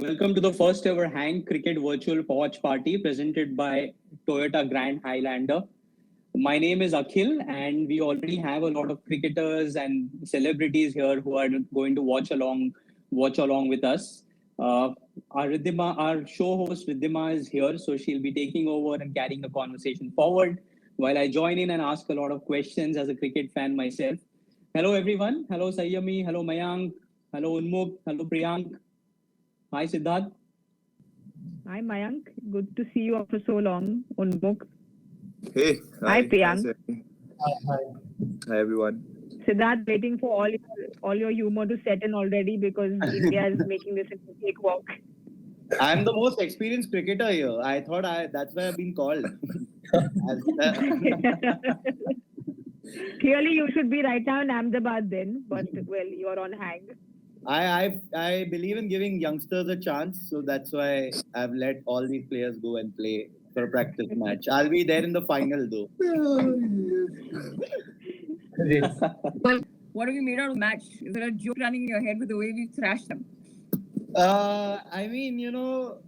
Welcome to the first ever Hang Cricket Virtual Watch Party presented by Toyota Grand Highlander. My name is Akhil, and we already have a lot of cricketers and celebrities here who are going to watch along with us. Our show host Ridhima is here, so she'll be taking over and carrying the conversation forward while I join in and ask a lot of questions as a cricket fan myself. Hello, everyone. Hello, Saiyami. Hello, Mayank. Hello, Unmukt. Hello, Priyank. Hi, Siddharth. Hi, Mayank. Good to see you after so long. Unmukt. Hey. Hi, Priyank. Hi, everyone. Siddharth, waiting for all your humor to set in already because India is making this into a cakewalk. I'm the most experienced cricketer here. I thought that's why I've been called. Clearly, you should be right now in Ahmedabad then, but well, you're on hang. I believe in giving youngsters a chance, so that's why I've let all these players go and play for a practice match. I'll be there in the final though. Well, what have you made out of the match? Is there a joke running in your head with the way we thrashed them? I mean,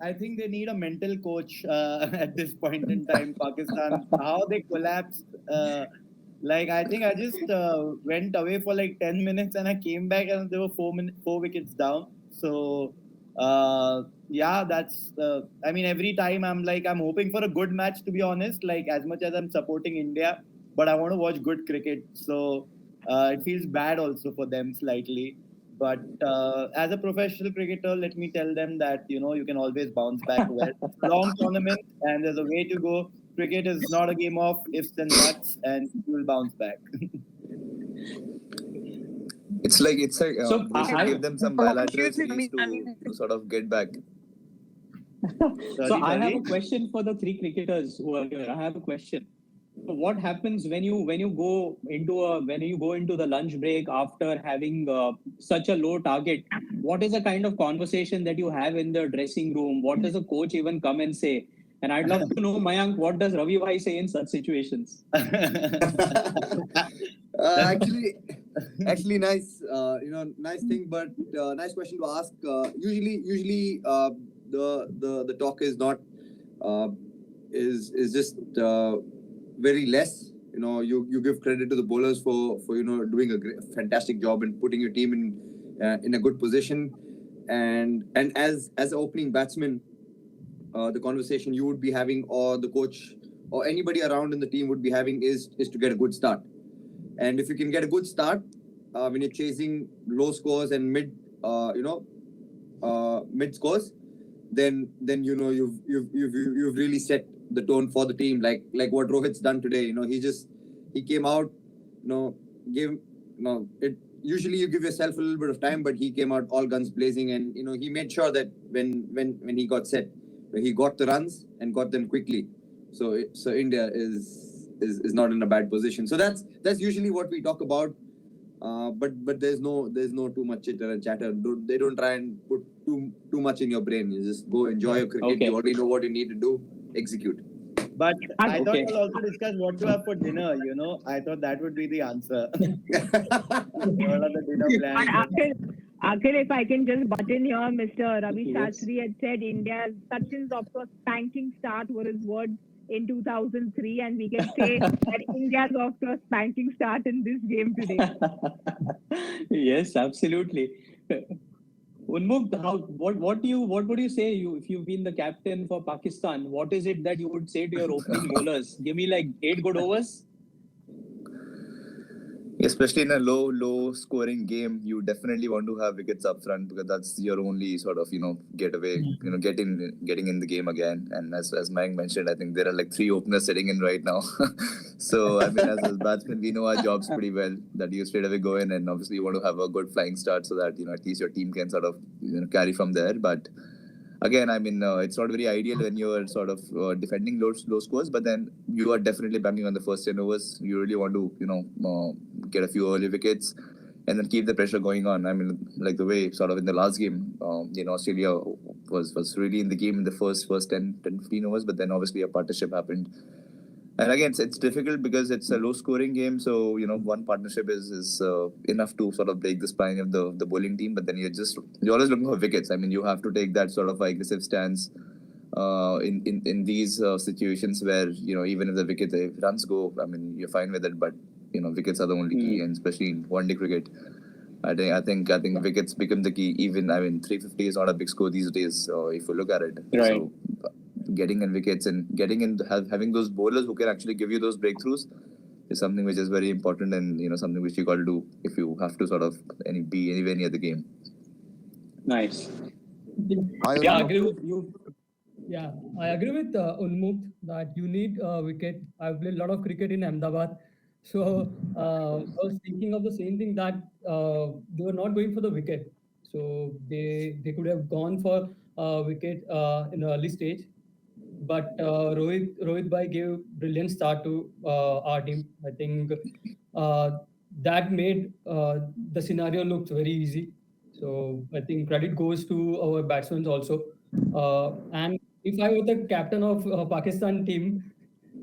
I think they need a mental coach at this point in time. Pakistan, how they collapsed. I think I just went away for like 10 minutes and I came back and there were 4 wickets down. So, that's. I mean, every time I'm hoping for a good match, to be honest. Like, as much as I'm supporting India, but I want to watch good cricket. So, it feels bad also for them slightly. But as a professional cricketer, let me tell them that, you can always bounce back well. Long tournament and there's a way to go. Cricket is not a game of ifs and buts, and you will bounce back. It's like we should give them some bilateral Excuse me, series to sort of get back. So I have a question for the three cricketers who are here. I have a question. So what happens when you go into the lunch break after having such a low target? What is the kind of conversation that you have in the dressing room? What does the coach even come and say? And I'd love to know, Mayank, what does Ravi Bhai say in such situations? Actually, nice, nice thing, but nice question to ask. Usually, the talk is not is just very less. You give credit to the bowlers for doing a fantastic job and putting your team in a good position, and as an opening batsman. The conversation you would be having, or the coach, or anybody around in the team would be having is to get a good start. And if you can get a good start when you're chasing low scores and mid scores, then you've really set the tone for the team. Like what Rohit's done today. He came out. Usually you give yourself a little bit of time, but he came out all guns blazing, and he made sure that when he got set, he got the runs and got them quickly. So India is not in a bad position. So that's usually what we talk about. But there's no too much chitter and chatter. They don't try and put too much in your brain. You just go enjoy your cricket. Okay. You already know what you need to do. Execute. But I thought we'll also discuss what to have for dinner. I thought that would be the answer. What are the dinner plans? Akhil, if I can just butt in here, Mr. Ravi Shastri had said India's Sachin's off to a spanking start were his words in 2003, and we can say that India's off to a spanking start in this game today. Yes, absolutely. Unmukt, what would you say if you've been the captain for Pakistan? What is it that you would say to your opening bowlers? Give me like 8 good overs. Especially in a low scoring game, you definitely want to have wickets up front because that's your only sort of getaway, getting in the game again. And as Mayank mentioned, I think there are like 3 openers sitting in right now. So I mean, as batsmen, we know our jobs pretty well. That you straight away go in, and obviously you want to have a good flying start so that at least your team can sort of carry from there. But again, I mean, it's not very ideal when you're sort of defending low scores, but then you are definitely banking on the first 10 overs. You really want to, get a few early wickets and then keep the pressure going on. I mean, like the way sort of in the last game, Australia was really in the game in the first 10, 15 overs, but then obviously a partnership happened. And again, it's difficult because it's a low-scoring game. So one partnership is enough to sort of break the spine of the bowling team. But then you're always looking for wickets. I mean, you have to take that sort of aggressive stance in these situations where even if if runs go, I mean, you're fine with it. But wickets are the only key, and especially in one-day cricket, I think wickets become the key. Even, I mean, 350 is not a big score these days. If you look at it, Right. So getting in wickets and having those bowlers who can actually give you those breakthroughs is something which is very important, and something which you got to do if you have to sort of be anywhere near the game. Nice. I agree with you. Yeah, I agree with Unmukt that you need a wicket. I've played a lot of cricket in Ahmedabad. So I was thinking of the same thing, that they were not going for the wicket. So they could have gone for wicket in the early stage. But Rohit Bhai gave brilliant start to our team. I think that made the scenario look very easy. So I think credit goes to our batsmen also. And if I were the captain of Pakistan team,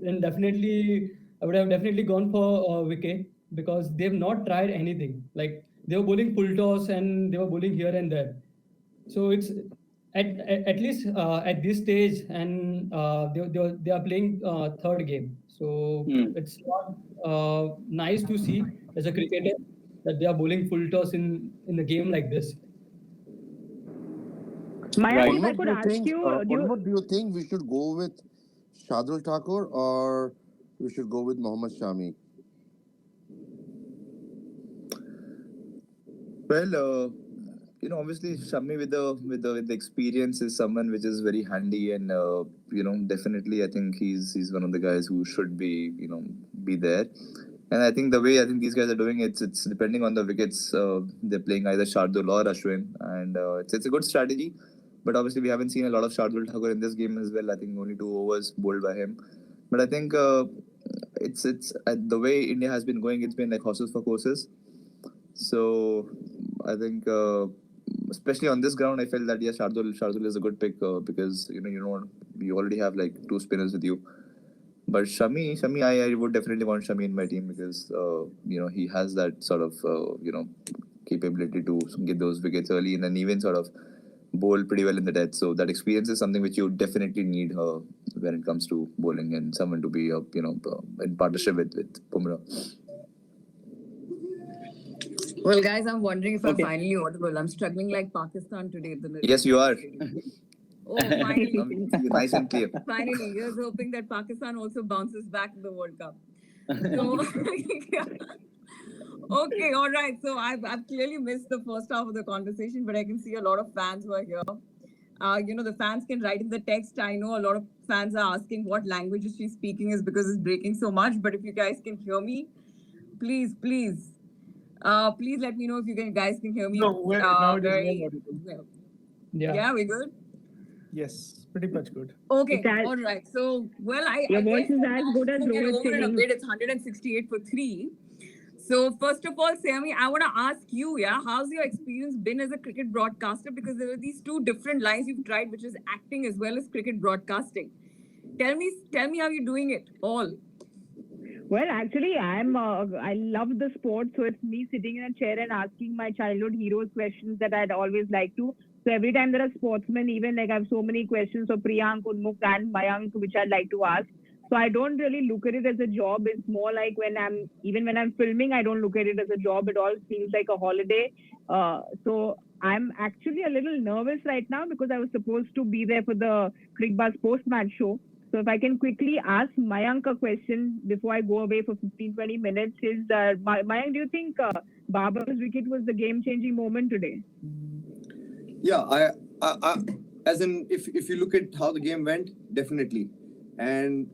then definitely I would have definitely gone for a wicket, because they've not tried anything. Like, they were bowling full toss and they were bowling here and there. So it's at least at this stage, and they are playing third game. So it's not nice to see as a cricketer that they are bowling full toss in a game like this. Mayank, if I Unmukt, could ask you, Unmukt, do you think we should go with Shardul Thakur or we should go with Mohammad Shami? Well, obviously Shami with the experience is someone which is very handy, and definitely I think he's one of the guys who should be there. And I think the way these guys are doing it's depending on the wickets. They're playing either Shardul or Ashwin, and it's a good strategy. But obviously we haven't seen a lot of Shardul Thakur in this game as well. I think only 2 overs bowled by him. But I think it's the way India has been going. It's been like horses for courses. So I think, especially on this ground, I felt that Shardul is a good pick because you already have like 2 spinners with you. But Shami, I would definitely want Shami in my team because he has that sort of capability to get those wickets early and then even sort of bowl pretty well in the death. So that experience is something which you definitely need when it comes to bowling, and someone to be in partnership with Bumrah. Well, guys, I'm wondering if Okay. I'm finally audible. I'm struggling like Pakistan today. Yes, you are. Oh, finally. Nice and clear. Finally, here's hoping that Pakistan also bounces back to the World Cup. So, okay, all right. So I've clearly missed the first half of the conversation, but I can see a lot of fans who are here. The fans can write in the text. I know a lot of fans are asking what language is she speaking is because it's breaking so much. But if you guys can hear me, please let me know if you guys can hear me. No, now it is very well audible. well. Yeah, we're good. Yes, pretty much good. Okay, all right. So, well, your voice is as good as get Rohit over in a singing. bit. It's 168 for 3. So, first of all, Saiyami, I want to ask you, how's your experience been as a cricket broadcaster? Because there are these 2 different lines you've tried, which is acting as well as cricket broadcasting. Tell me how you're doing it all. Well, actually, I love the sport. So it's me sitting in a chair and asking my childhood heroes questions that I'd always liked to. So every time there are sportsmen, even like I have so many questions for Priyank, Unmukt and Mayank, which I'd like to ask. So I don't really look at it as a job. It's more like when I'm filming, I don't look at it as a job. It all feels like a holiday. So I'm actually a little nervous right now because I was supposed to be there for the Crickbuzz post-match show. So if I can quickly ask Mayank a question before I go away for 15-20 minutes is, Mayank, do you think Babar's wicket was the game-changing moment today? Yeah, I as in if you look at how the game went, definitely, and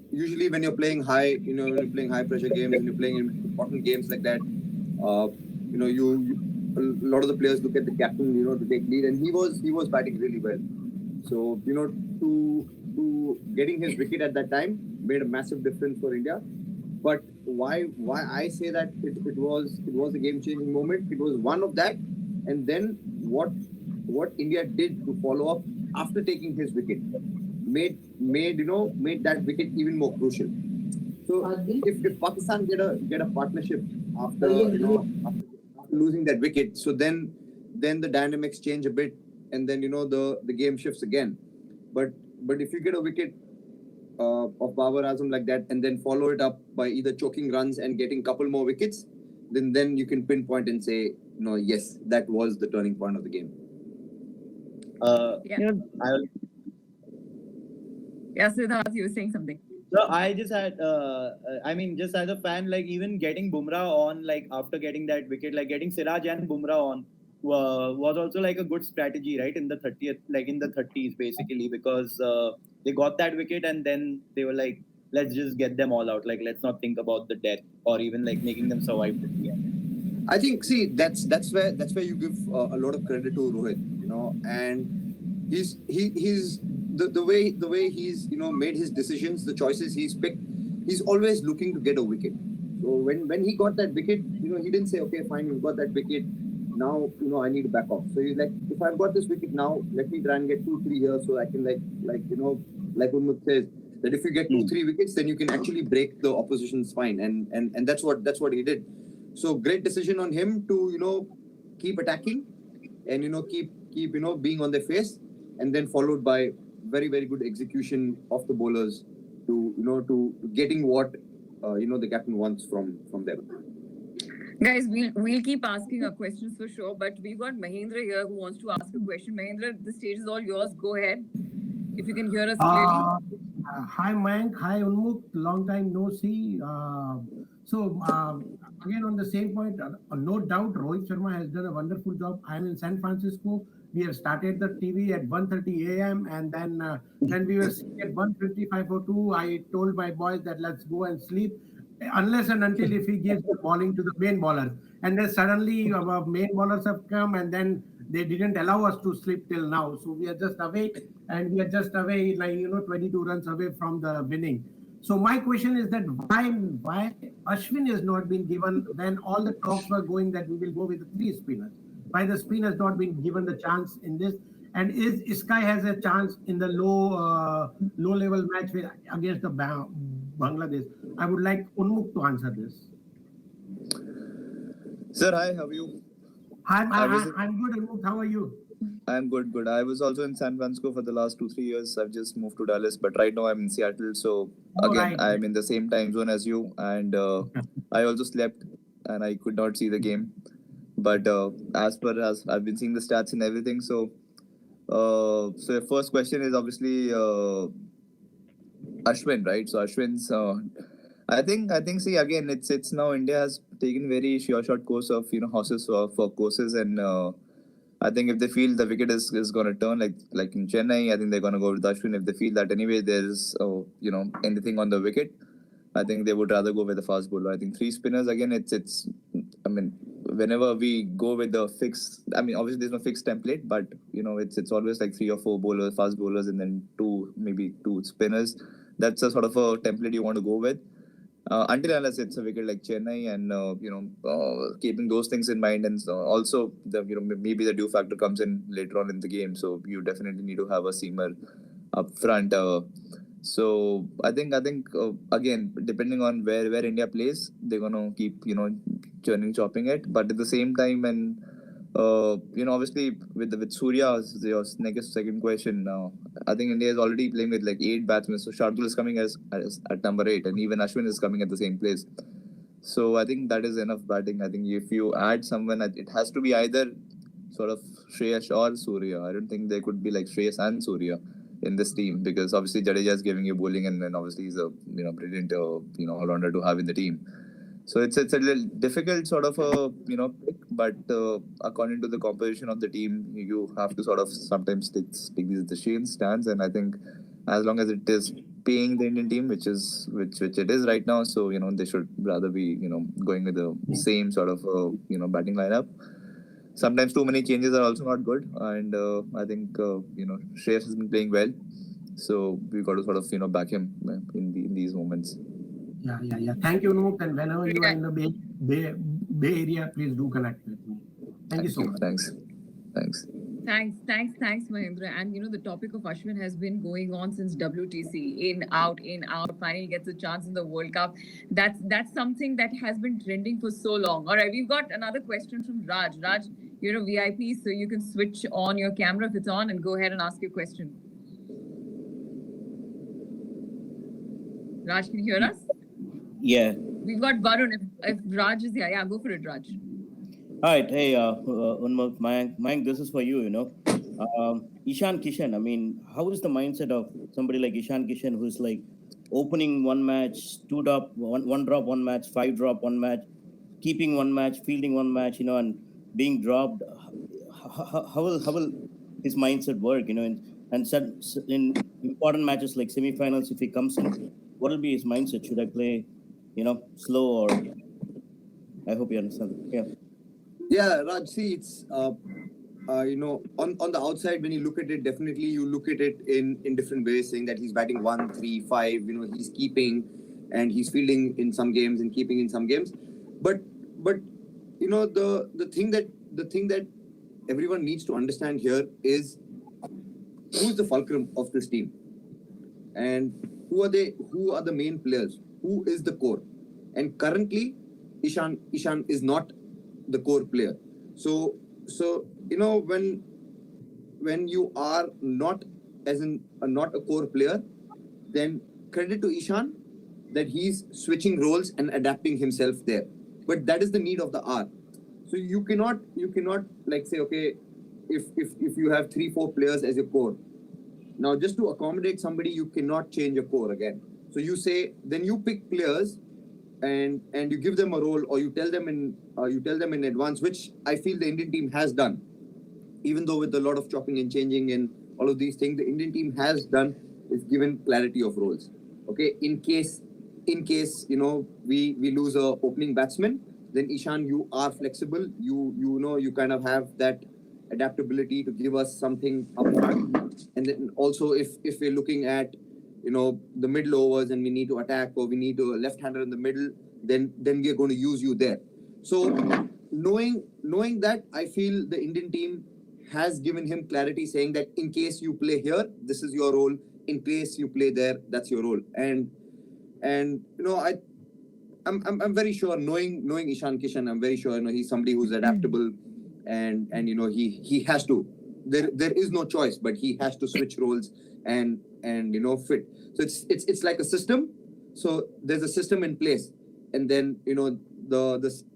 usually when you're playing high, when you're playing high pressure games, when you're playing important games like that, you a lot of the players look at the captain, to take lead, and he was batting really well. So to getting his wicket at that time made a massive difference for India. But why I say that it was a game changing moment. It was one of that, and then what India did to follow up after taking his wicket. made that wicket even more crucial. So if Pakistan get a partnership after after losing that wicket, so then the dynamics change a bit, and then the game shifts again. But if you get a wicket of Babar Azam like that, and then follow it up by either choking runs and getting couple more wickets, then you can pinpoint and say, yes, that was the turning point of the game. Yeah, Siddharth, you were saying something. So I just had, just as a fan, like even getting Bumrah on, like after getting that wicket, like getting Siraj and Bumrah on was also like a good strategy, right? In the 30th, like in the 30s, basically, because they got that wicket and then they were like, let's just get them all out. Like, let's not think about the death or even like making them survive till the end. I think, see, that's where you give a lot of credit to Rohit, and he's the way he's made his decisions, the choices he's picked, he's always looking to get a wicket. So when he got that wicket, he didn't say, okay, fine, we've got that wicket, now I need to back off. So he's like, if I've got this wicket now, let me try and get 2-3 here, so I can like Unmukt says, that if you get 2-3 wickets, then you can actually break the opposition's spine, and that's what he did. So great decision on him to keep attacking and keep being on their face, and then followed by very, very good execution of the bowlers to getting what the captain wants from them. Guys, we'll keep asking our questions for sure, but we've got Mahendra here who wants to ask a question. Mahendra, the stage is all yours. Go ahead. If you can hear us clearly. Hi Mayank, hi Unmukt, long time no see. Again on the same point, no doubt Rohit Sharma has done a wonderful job. I'm in San Francisco. We have started the TV at 1:30 a.m. and then when we were sitting at 1:55:02, I told my boys that let's go and sleep, unless and until if he gives the bowling to the main bowler. And then suddenly our main bowlers have come, and then they didn't allow us to sleep till now. So we are just away, and we are just away, like 22 runs away from the winning. So my question is that why Ashwin has not been given when all the talks were going that we will go with the 3 spinners? Why the spin has not been given the chance in this? And is Sky has a chance in the low level match against the Bangladesh? I would like Unmukt to answer this. Sir, hi, how are you? I'm good, Unmukt. How are you? I'm good. I was also in San Francisco for the last 2-3 years. I've just moved to Dallas, but right now I'm in Seattle. So again, I'm in the same time zone as you, and I also slept and I could not see the game. But as I've been seeing the stats and everything, so your first question is obviously Ashwin, right? So Ashwin's, I think. See, again, it's now India has taken very short course of horses for courses, and I think if they feel the wicket is going to turn like in Chennai, I think they're going to go with Ashwin. If they feel that anyway there's anything on the wicket, I think they would rather go with the fast bowler. I think 3 spinners again. It's whenever we go with the fixed, obviously there's no fixed template, but it's always like 3 or 4 bowlers, fast bowlers, and then 2 spinners. That's a sort of a template you want to go with. Until unless it's a wicket like Chennai, and keeping those things in mind, and also maybe the dew factor comes in later on in the game, so you definitely need to have a seamer up front. So I think again, depending on where India plays, they're gonna keep chopping it, but at the same time, and obviously with Surya, your second question now, I think India is already playing with like 8 batsmen. So Shardul is coming as at number 8, and even Ashwin is coming at the same place. So I think that is enough batting. I think if you add someone, it has to be either sort of Shreyas or Surya. I don't think there could be like Shreyas and Surya in this team, because obviously Dudeja is giving you bowling, and then obviously he's a brilliant all-rounder to have in the team. So it's a little difficult sort of a pick, but according to the composition of the team, you have to sort of sometimes take the stance, and I think as long as it is paying the Indian team, which it is right now, so they should rather be going with the same sort of batting lineup. Sometimes too many changes are also not good, and I think Shreyas has been playing well, so we've got to sort of back him in these moments. Yeah. Thank you, Unmukt. And whenever you are in the Bay Area, please do connect with me. Thank you so much. Thanks. Thanks, Mahendra. And the topic of Ashwin has been going on since WTC, in, out, in, out. Finally gets a chance in the World Cup. That's something that has been trending for so long. All right, we've got another question from Raj. Raj, you're a VIP, so you can switch on your camera if it's on and go ahead and ask your question. Raj, can you hear us? Yeah. We've got Varun. If Raj is here, yeah, go for it, Raj. All right. Hey, Unmukt, Mayank, this is for you, Ishan Kishan, I mean, how is the mindset of somebody like Ishan Kishan who's like opening one match, one drop, one match, 5 drop, one match, keeping one match, fielding one match, and being dropped? How will his mindset work, and in important matches like semifinals, if he comes in, what will be his mindset? Should I play, slow, or I hope you understand. Yeah. Yeah, Raj, see, it's, on the outside, when you look at it, definitely you look at it in different ways, saying that he's batting 1, 3, 5, he's keeping and he's fielding in some games and keeping in some games. But the thing that everyone needs to understand here is who's the fulcrum of this team and who are the main players, who is the core. And currently, Ishan is not the core player. So when you are not not a core player, then credit to Ishan that he's switching roles and adapting himself there. But that is the need of the hour. So you cannot like say, okay, if you have 3-4 players as your core, now just to accommodate somebody, you cannot change your core again. So you say, then you pick players and you give them a role, or you tell them in advance, which I feel the Indian team has done. Even though with a lot of chopping and changing and all of these things, the Indian team has done is given clarity of roles. Okay, in case we lose a opening batsman, then Ishan, you are flexible. You kind of have that adaptability to give us something up front. And then also if we're looking at the middle overs and we need to attack, or we need a left-hander in the middle, then we're going to use you there. So knowing that, I feel the Indian team has given him clarity, saying that in case you play here, this is your role. In case you play there, that's your role. And I'm very sure, knowing Ishan Kishan, I'm very sure he's somebody who's adaptable, and he has to. There is no choice, but he has to switch roles and fit. So it's like a system. So there's a system in place, and then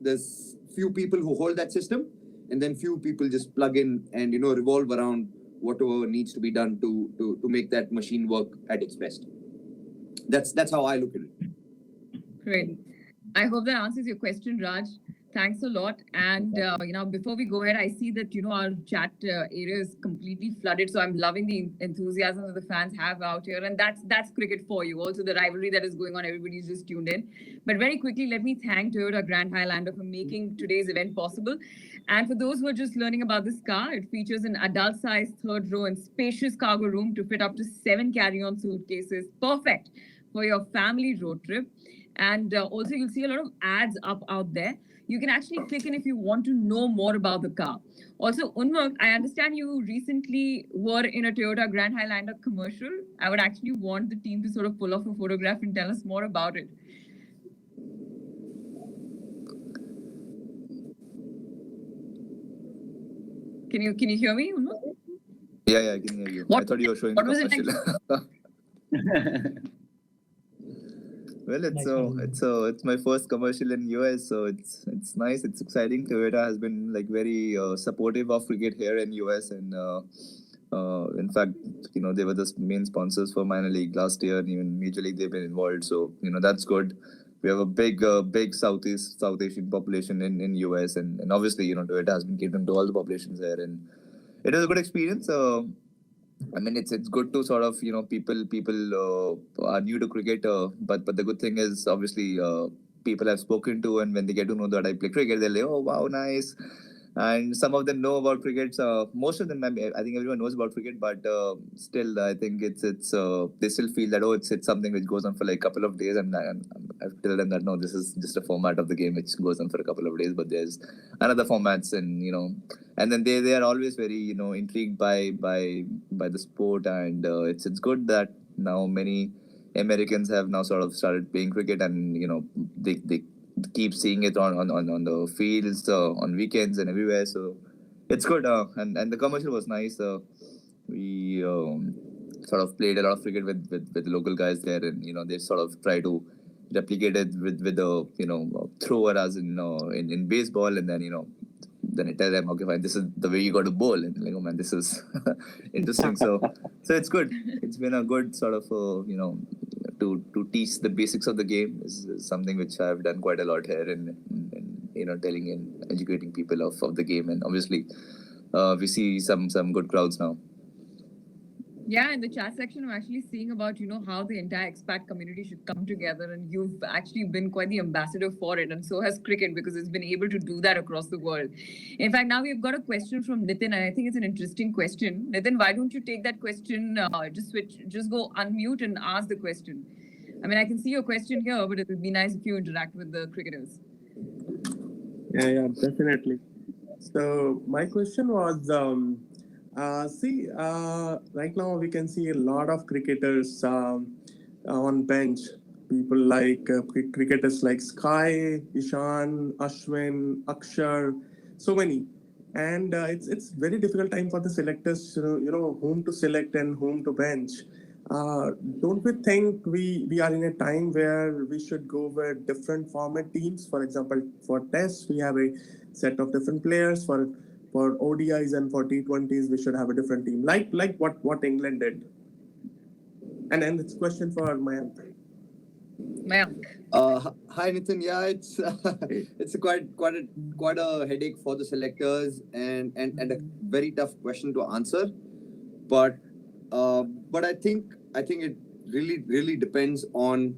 there's few people who hold that system, and then few people just plug in and revolve around whatever needs to be done to make that machine work at its best. That's how I look at it. Great. I hope that answers your question, Raj. Thanks a lot. And before we go ahead, I see that our chat area is completely flooded. So I'm loving the enthusiasm that the fans have out here, and that's cricket for you. Also, the rivalry that is going on, everybody's just tuned in. But very quickly, let me thank Toyota Grand Highlander for making today's event possible. And for those who are just learning about this car, it features an adult-sized third row and spacious cargo room to fit up to 7 carry-on suitcases. Perfect for your family road trip. And also, you'll see a lot of ads up out there. You can actually click in if you want to know more about the car. Also, Unmukt, I understand you recently were in a Toyota Grand Highlander commercial. I would actually want the team to sort of pull off a photograph and tell us more about it. Can you hear me, Unmukt? Yeah, I can hear you. I thought you were showing what the was it commercial. Well, it's my first commercial in US, so it's nice. It's exciting. Toyota has been like very supportive of cricket here in US, and in fact, they were the main sponsors for minor league last year, and even Major League they've been involved. So that's good. We have a big South Asian population in US, and obviously Toyota has been catering to all the populations there, and it is a good experience. I mean, it's good to sort of people are new to cricket, but the good thing is obviously people I've spoken to, and when they get to know that I play cricket, they're like, oh wow, nice. and some of them know about cricket. Most of them, I think everyone knows about cricket, but still, I think it's they still feel that it's something which goes on for like a couple of days, and I've told them that no, this is just a format of the game which goes on for a couple of days, but there's another formats, and and then they are always very intrigued by the sport, and it's good that now many Americans have now sort of started playing cricket, and they keep seeing it on the fields on weekends and everywhere. So it's good, and the commercial was nice. We sort of played a lot of cricket with local guys there, and they sort of try to replicate it with the thrower as in baseball, and then I tell them, okay, fine, this is the way you got to bowl, and like, oh man, this is interesting. So it's good. It's been a good sort of to teach the basics of the game is something which I've done quite a lot here in telling and educating people of the game, and obviously we see some good crowds now. Yeah, in the chat section, I'm actually seeing about, how the entire expat community should come together. And you've actually been quite the ambassador for it. And so has cricket, because it's been able to do that across the world. In fact, now we've got a question from Nitin, and I think it's an interesting question. Nitin, why don't you take that question, just go unmute and ask the question. I mean, I can see your question here, but it would be nice if you interact with the cricketers. Yeah, definitely. So my question was, right now we can see a lot of cricketers on bench. People like cricketers like Sky, Ishan, Ashwin, Akshar, so many. And it's very difficult time for the selectors, whom to select and whom to bench. Don't we think we are in a time where we should go with different format teams? For example, for tests, we have a set of different players. For ODIs and for T20s, we should have a different team, like what England did. And then it's a question for Mayank. Mayank. Hi Nitin. Yeah, it's quite a headache for the selectors and a very tough question to answer. But I think it really depends on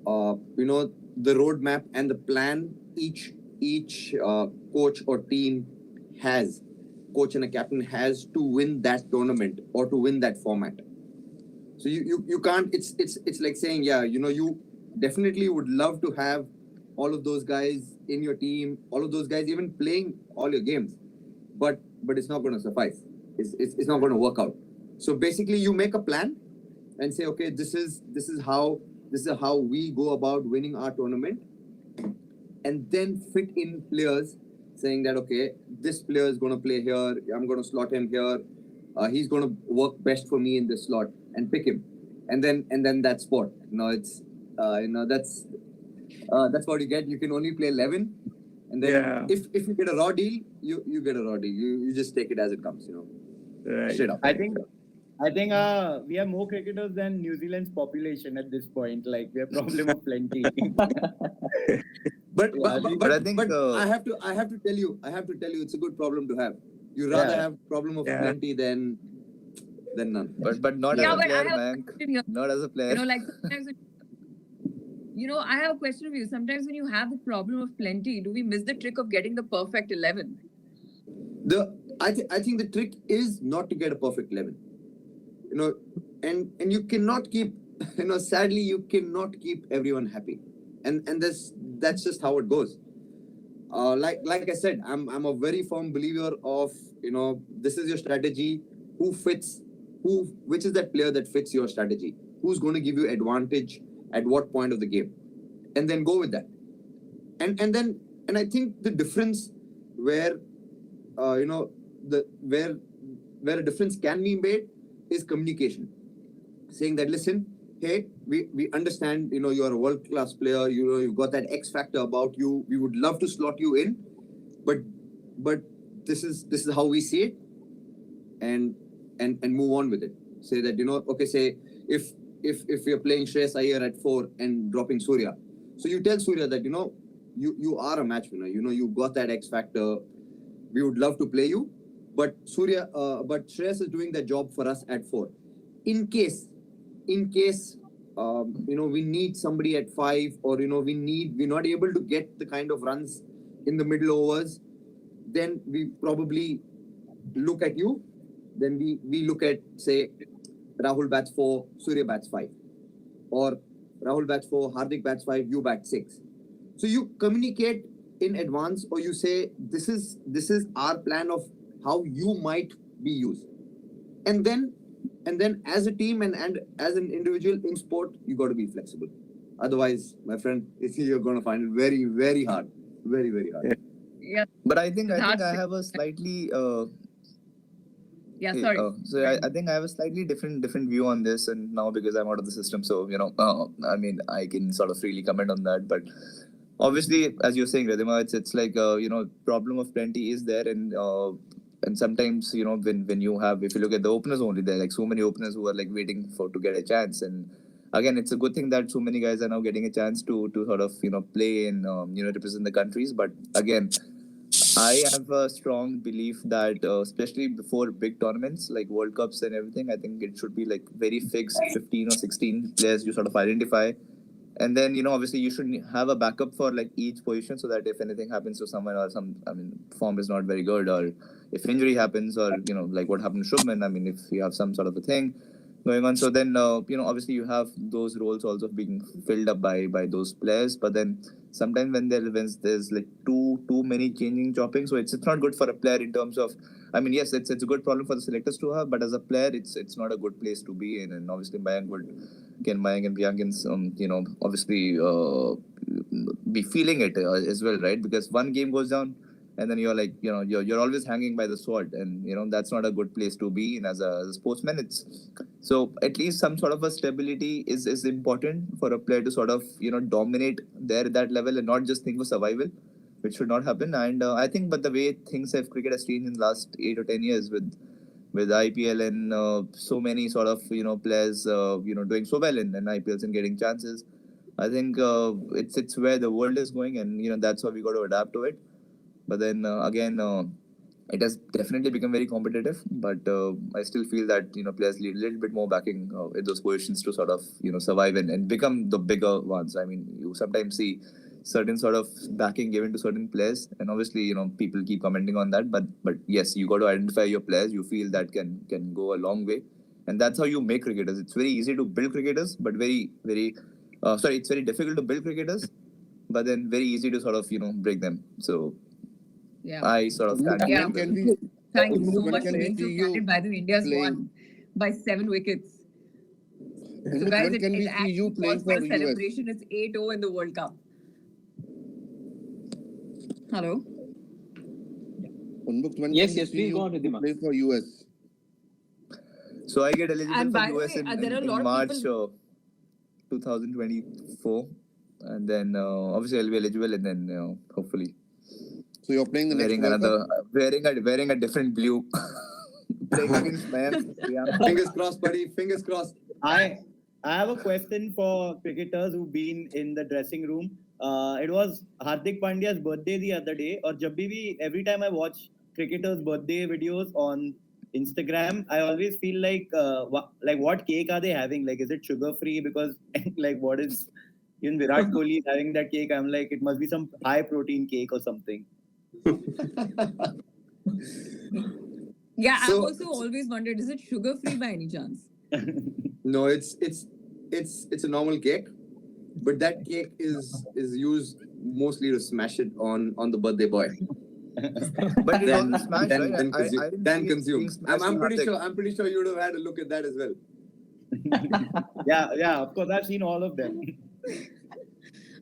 the roadmap and the plan each coach or team has, coach and a captain has to win that tournament or to win that format. So you can't. It's like saying, yeah, you definitely would love to have all of those guys in your team, all of those guys even playing all your games, but it's not going to suffice. It's not going to work out. So basically, you make a plan and say, okay, this is how we go about winning our tournament, and then fit in players, saying that, okay, this player is going to play here, I'm going to slot him here, he's going to work best for me in this slot, and pick him, and then that sport. It's that's what you get. You can only play 11, and then if you get a raw deal, you get a raw deal. You just take it as it comes. Right. Straight up. I think we have more cricketers than New Zealand's population at this point. Like, we have problem of plenty. But I think I have to tell you, it's a good problem to have. You rather have problem of plenty than none. But not as a player, Mayank. Not as a player. I have a question for you. Sometimes when you have the problem of plenty, do we miss the trick of getting the perfect 11? I think the trick is not to get a perfect 11. And you cannot keep, sadly, you cannot keep everyone happy. And that's just how it goes. Like I said, I'm a very firm believer of, this is your strategy. Which is that player that fits your strategy? Who's going to give you advantage at what point of the game? And then go with that. And I think the difference where, where a difference can be made is communication. Saying that, listen, hey, we understand, you're a world-class player, you've got that X factor about you. We would love to slot you in, but this is how we see it, and move on with it. Say that, okay, say if you're playing Shreyas Iyer at 4 and dropping Surya, so you tell Surya that, you are a match winner, you've got that X factor. We would love to play you, but Shreyas is doing that job for us at 4. In case, we need somebody at 5, or we're not able to get the kind of runs in the middle overs, then we probably look at you. Then we look at, say, Rahul bats 4, Surya bats 5. Or Rahul bats 4, Hardik bats 5, you bat 6. So you communicate in advance, or you say, this is our plan of how you might be used. And then as a team and as an individual in sport, you got to be flexible. Otherwise, my friend, you're going to find it very, very hard. Very, very hard. Yeah. But I think I have a slightly yeah, sorry. I think I have a slightly different view on this, and now because I'm out of the system, so I mean, I can sort of freely comment on that. But obviously, as you're saying, Ridhima, it's like problem of plenty is there, and sometimes when you have, if you look at the openers only, there are like so many openers who are like waiting to get a chance. And again, it's a good thing that so many guys are now getting a chance to sort of play and represent the countries. But again, I have a strong belief that especially before big tournaments like World Cups and everything, I think it should be like very fixed 15 or 16 players you sort of identify. And then, obviously you should have a backup for like each position, so that if anything happens to someone, or form is not very good, or if injury happens, or, like what happened to Shubman, I mean, if you have some sort of a thing going on. So then, obviously you have those roles also being filled up by those players. But then sometimes when there's like too many changing, chopping, so it's not good for a player in terms of, I mean, yes, it's a good problem for the selectors to have, but as a player, it's not a good place to be in. And obviously Mayank and Priyank can, obviously be feeling it as well, right? Because one game goes down, and then you're like, you're always hanging by the sword, and that's not a good place to be in as a sportsman. So at least some sort of a stability is important for a player to sort of dominate that level and not just think of survival, which should not happen. And I think, but the way cricket has changed in the last 8 or 10 years with IPL and so many sort of players doing so well in IPLs and getting chances, I think it's where the world is going, and that's how we got to adapt to it. But then again, it has definitely become very competitive. But I still feel that players need a little bit more backing in those positions to sort of survive and become the bigger ones. I mean, you sometimes see certain sort of backing given to certain players, and obviously people keep commenting on that. But yes, you got to identify your players you feel that can go a long way, and that's how you make cricketers. It's very easy to build cricketers, but it's very difficult to build cricketers, but then very easy to sort of break them. So. Yeah. I sort of stand. Yeah. Thank you so much for being so candid. By the way, India's won by 7 wickets. So guys, it actually calls for a celebration. It's 8-0 in the World Cup. Hello? Unmukt, yes, please go on, Ridhima. Play for US. So I get eligible for US in March 2024. And then obviously I'll be eligible, and then hopefully. So you're playing the next World Cup? Wearing a different blue. Playing against Mayank. Fingers crossed, buddy. Fingers crossed. I have a question for cricketers who've been in the dressing room. It was Hardik Pandya's birthday the other day, or every time I watch cricketers' birthday videos on Instagram, I always feel like what cake are they having? Like, is it sugar free? Because like, what is even Virat Kohli is having that cake? I'm like, it must be some high protein cake or something. Yeah, I've also always wondered, is it sugar free by any chance? No, it's a normal cake, but that cake is used mostly to smash it on the birthday boy. But then smash, right? Then consume. I'm pretty sure you would have had a look at that as well. Yeah, of course, I've seen all of them.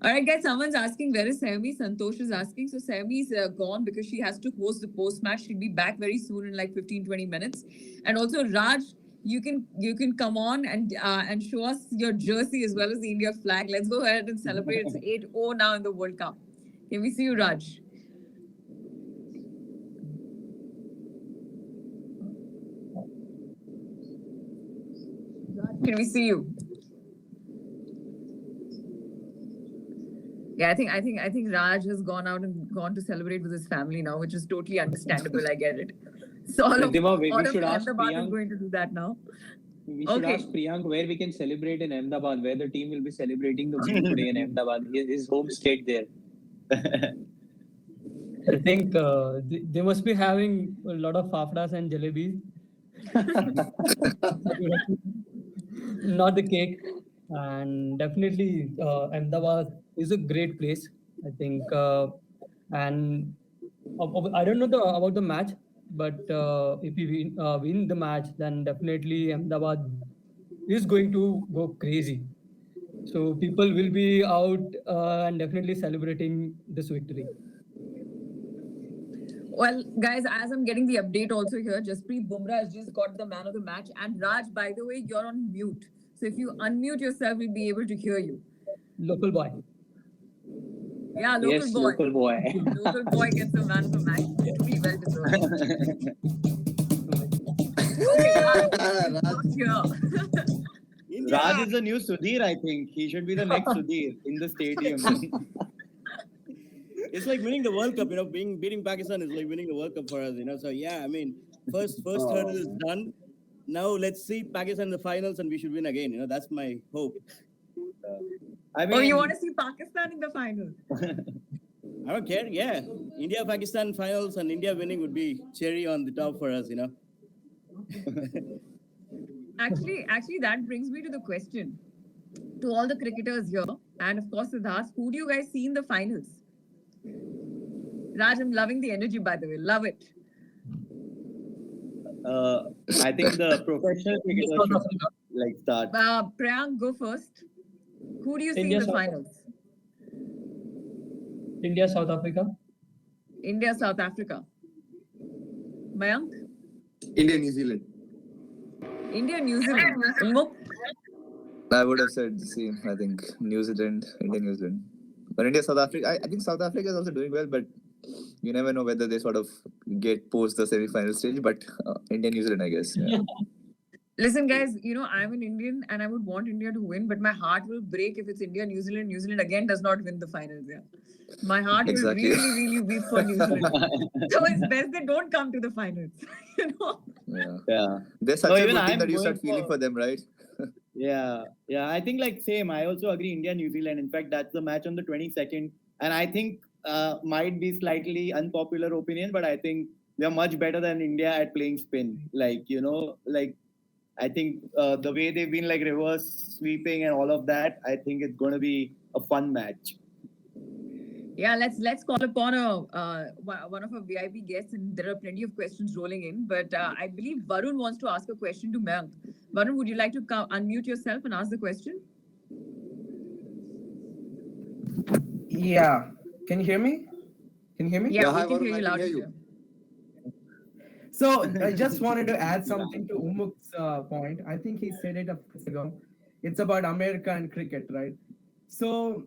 All right, guys, someone's asking, where is Saiyami? Santosh is asking. So Saiyami's gone because she has to host the post-match. She'll be back very soon in like 15-20 minutes. And also, Raj, you can come on and show us your jersey as well as the India flag. Let's go ahead and celebrate. It's 8-0 now in the World Cup. Can we see you, Raj? Can we see you? Yeah, I think Raj has gone out and gone to celebrate with his family now, which is totally understandable. I get it. So all of Ahmedabad is going to do that now. We should ask Priyank where we can celebrate in Ahmedabad, where the team will be celebrating the win today in Ahmedabad, his home state there. I think they must be having a lot of fafdas and jalebis. Not the cake. And definitely, Ahmedabad is a great place. I think, and I don't know about the match, but if we win the match, then definitely Ahmedabad is going to go crazy. So people will be out and definitely celebrating this victory. Well, guys, as I'm getting the update also here, Jasprit Bumrah has just got the man of the match. And Raj, by the way, you're on mute. So if you unmute yourself, we'll be able to hear you. Local boy. Yeah, local Yes, boy. local boy. Local boy gets the man of the match. Truly well deserved. Okay, Raj, here. Raj is the new Sudhir, I think. He should be the next Sudhir in the stadium. It's like winning the World Cup, beating Pakistan is like winning the World Cup for us, So yeah, I mean, first hurdle is done. Now let's see Pakistan in the finals and we should win again. That's my hope. Oh, you want to see Pakistan in the finals? I don't care. Yeah, India-Pakistan finals and India winning would be cherry on the top for us, Actually, that brings me to the question to all the cricketers here, and of course, Siddharth, who do you guys see in the finals? Raj, I'm loving the energy, by the way. Love it. I think the professional cricketers should start. Priyank, go first. Who do you see India, in the finals? India, South Africa. India, South Africa. Mayank? India, New Zealand. India, New Zealand. Unmukt? I would have said the same. I think New Zealand, India, New Zealand. But India, South Africa, I think South Africa is also doing well, but you never know whether they sort of get post the semi-final stage. But India, New Zealand, I guess. Yeah. Listen, guys, I'm an Indian and I would want India to win, but my heart will break if it's India, New Zealand. New Zealand again does not win the finals. Yeah, my heart will really, really weep for New Zealand. So it's best they don't come to the finals. Yeah. They're such a good team that you start feeling for them, right? Yeah. I think same. I also agree. India, New Zealand. In fact, that's the match on the 22nd, and I think might be slightly unpopular opinion, but I think they're much better than India at playing spin. I think the way they've been reverse sweeping and all of that, I think it's going to be a fun match. Yeah, let's call upon one of our VIP guests, and there are plenty of questions rolling in. But I believe Varun wants to ask a question to Mayank. Varun, would you like to unmute yourself and ask the question? Yeah. Can you hear me? Yeah, we can hear you loud and clear. So I just wanted to add something to Unmukt's point. I think he said it a few ago. It's about America and cricket, right? So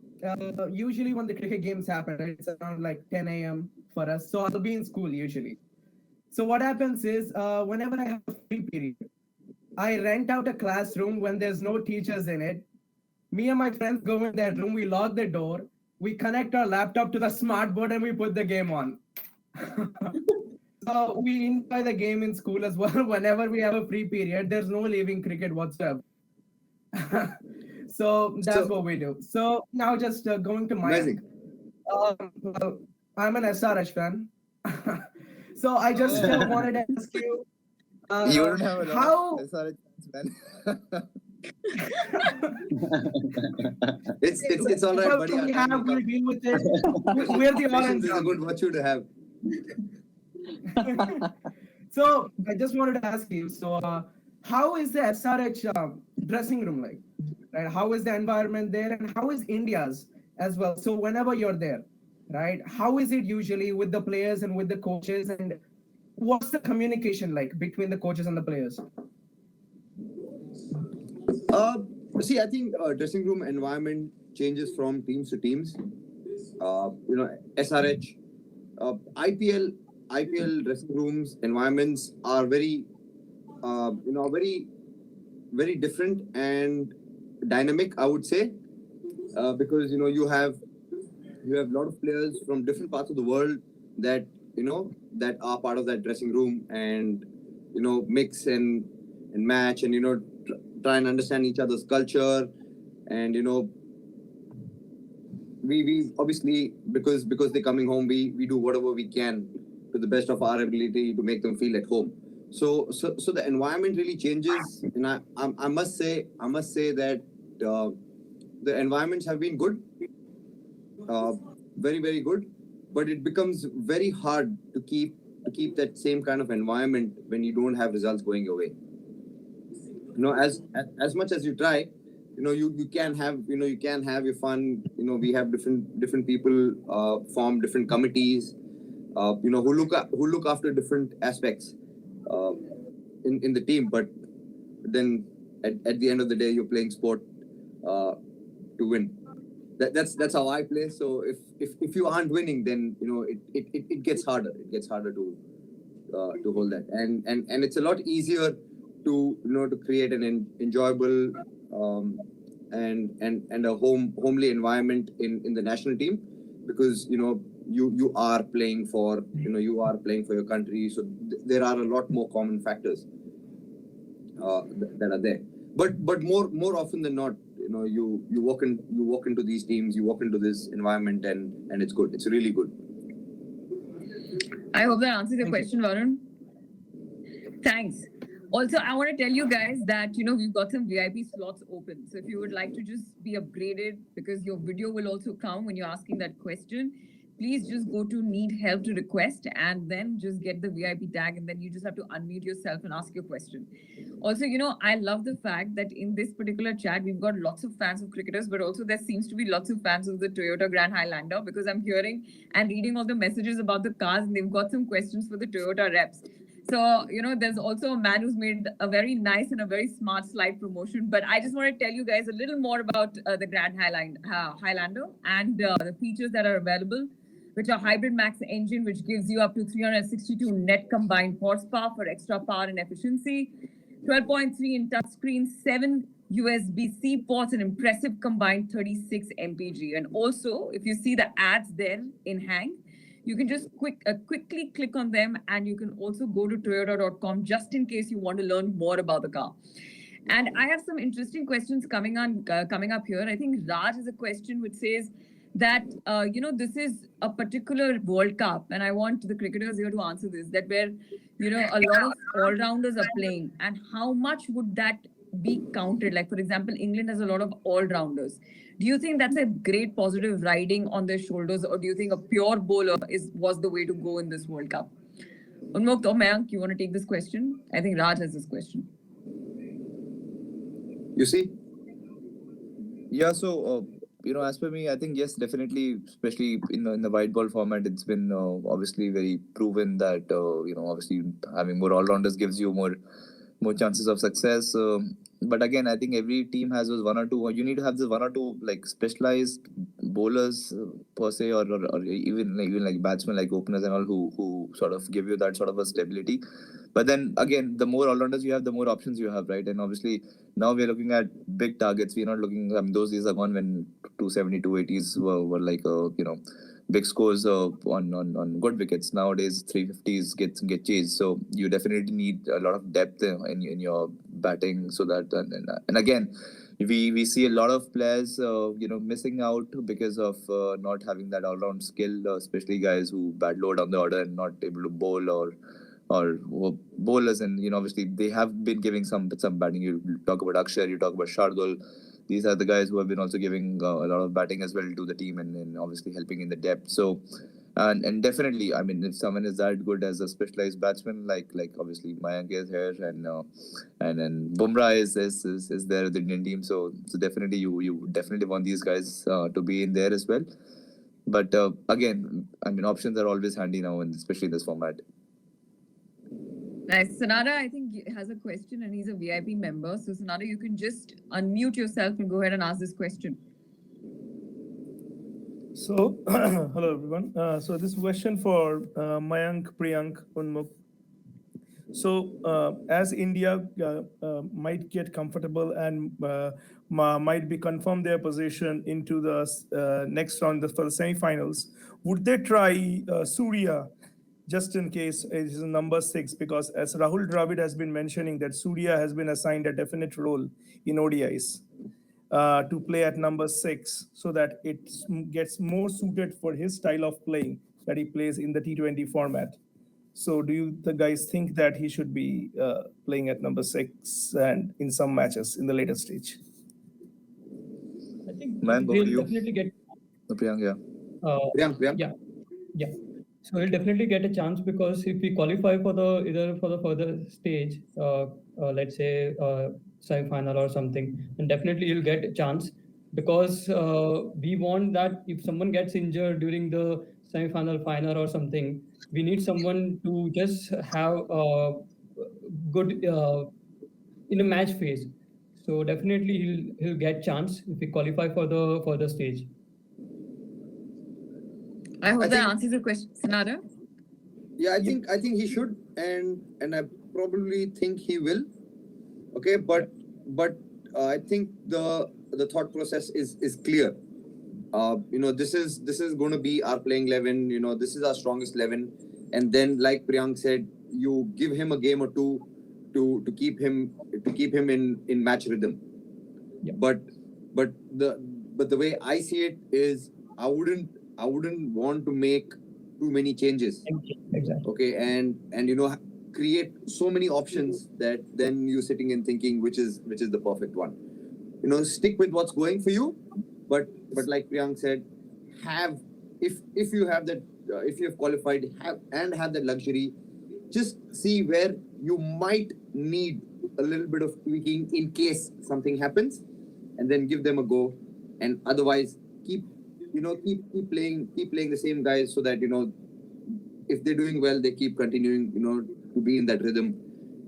usually when the cricket games happen, right, it's around 10 a.m. for us. So I'll be in school usually. So what happens is whenever I have a free period, I rent out a classroom when there's no teachers in it. Me and my friends go in that room, we lock the door, we connect our laptop to the smart board and we put the game on. So we enjoy the game in school as well. Whenever we have a free period, there's no leaving cricket whatsoever. So that's what we do. So now just going to Mayank. Well, I'm an SRH fan. So I just wanted to ask you. You don't have a lot of SRH fans, man. It's all right, buddy. We have to deal with it. We're the orange. This is a good virtue to have. So I just wanted to ask you. So how is the SRH dressing room like? Right? How is the environment there, and how is India's as well? So whenever you're there, right? How is it usually with the players and with the coaches, and what's the communication like between the coaches and the players? See, I think dressing room environment changes from teams to teams. SRH, IPL dressing rooms environments are very, very different and dynamic, I would say, because you have a lot of players from different parts of the world that that are part of that dressing room, and mix and match, and we obviously, because they're coming home, we do whatever we can to the best of our ability to make them feel at home. So the environment really changes, and I must say that the environments have been good, very very good, but it becomes very hard to keep that same kind of environment when you don't have results going your way. As much as you try, you can have your fun. We have different people form different committees, who look after different aspects in the team. But then at the end of the day, you're playing sport to win. That's how I play. So if you aren't winning, then it gets harder. It gets harder to hold that, and it's a lot easier to create an enjoyable and a homely environment in the national team, because you are playing for your country. So there are a lot more common factors that are there. But more often than not, you walk into these teams, you walk into this environment, and it's good. It's really good. I hope that answers your question, Varun. Thanks. Also, I want to tell you guys that, we've got some VIP slots open. So if you would like to just be upgraded, because your video will also come when you're asking that question, please just go to need help to request and then just get the VIP tag, and then you just have to unmute yourself and ask your question. Also, I love the fact that in this particular chat, we've got lots of fans of cricketers, but also there seems to be lots of fans of the Toyota Grand Highlander, because I'm hearing and reading all the messages about the cars, and they've got some questions for the Toyota reps. So, there's also a man who's made a very nice and a very smart slide promotion. But I just want to tell you guys a little more about the Grand Highlander and the features that are available, which are Hybrid Max engine, which gives you up to 362 net combined horsepower for extra power and efficiency, 12.3 in touchscreen, 7 USB-C ports, and impressive combined 36 mpg. And also, if you see the ads there in Hang, you can just quickly click on them, and you can also go to toyota.com just in case you want to learn more about the car. And I have some interesting questions coming up here. I think Raj has a question which says that, this is a particular World Cup, and I want the cricketers here to answer this, that where, a lot of all-rounders are playing, and how much would that be counted? Like, for example, England has a lot of all-rounders. Do you think that's a great positive riding on their shoulders, or do you think a pure bowler was the way to go in this World Cup? Unmukt or Mayank, you want to take this question? I think Raj has this question. You see? Yeah, so, as per me, I think, yes, definitely, especially in the white ball format, it's been obviously very proven that, obviously having more all-rounders gives you more chances of success. But again, I think every team has those one or two. You need to have this one or two like specialized bowlers per se, or even like batsmen, like openers and all, who sort of give you that sort of a stability. But then again, the more all-rounders you have, the more options you have, right? And obviously now we're looking at big targets. We're not looking. Those days are gone when 270, 280s were like big scores on good wickets. Nowadays 350s get chased, so you definitely need a lot of depth in your batting, so that and again we see a lot of players missing out because of not having that all-round skill, especially guys who bat low down the order and not able to bowl, or bowlers. And obviously they have been giving some batting. You talk about Akshar, you talk about Shardul. These are the guys who have been also giving a lot of batting as well to the team, and obviously helping in the depth. So, and definitely, I mean, if someone is that good as a specialized batsman, like obviously Mayank is here, and then Bumrah is there with the Indian team. So definitely you definitely want these guys to be in there as well. But again, I mean, options are always handy now, and especially in this format. Nice. Sanada, I think, has a question, and he's a VIP member. So, Sanada, you can just unmute yourself and go ahead and ask this question. So, hello everyone. So this question for Mayank, Priyank, Unmukt. So, as India might get comfortable and might be confirm their position into the next round for the semifinals, would they try Surya? Just in case it is number 6, because as Rahul Dravid has been mentioning that Surya has been assigned a definite role in ODIs. to play at number 6 so that it gets more suited for his style of playing that he plays in the T20 format. So do you the guys think that he should be playing at number 6 and in some matches in the later stage? I think Man, over to he'll you. definitely get. Priyank, yeah. Priyank. Yeah. So he'll definitely get a chance because if we qualify for the either for the further stage, let's say semi-final or something, then definitely he'll get a chance because we want that if someone gets injured during the semi-final, final or something, we need someone to just have good in a match phase. So definitely he'll get chance if we qualify for the further stage. I hope I that think- answers your question, Sanada. Yeah, I think he should, and I probably think he will. Okay, but I think the thought process is clear. This is going to be our playing 11. This is our strongest 11, and then like Priyank said, you give him a game or two to keep him in match rhythm. Yeah. But the way I see it is, I wouldn't want to make too many changes. Exactly. Okay, and create so many options that then you're sitting and thinking which is the perfect one. Stick with what's going for you, but like Priyank said, if you have that, if you have qualified, have that luxury, just see where you might need a little bit of tweaking in case something happens, and then give them a go. And otherwise, keep playing the same guys so that if they're doing well, they keep continuing to be in that rhythm.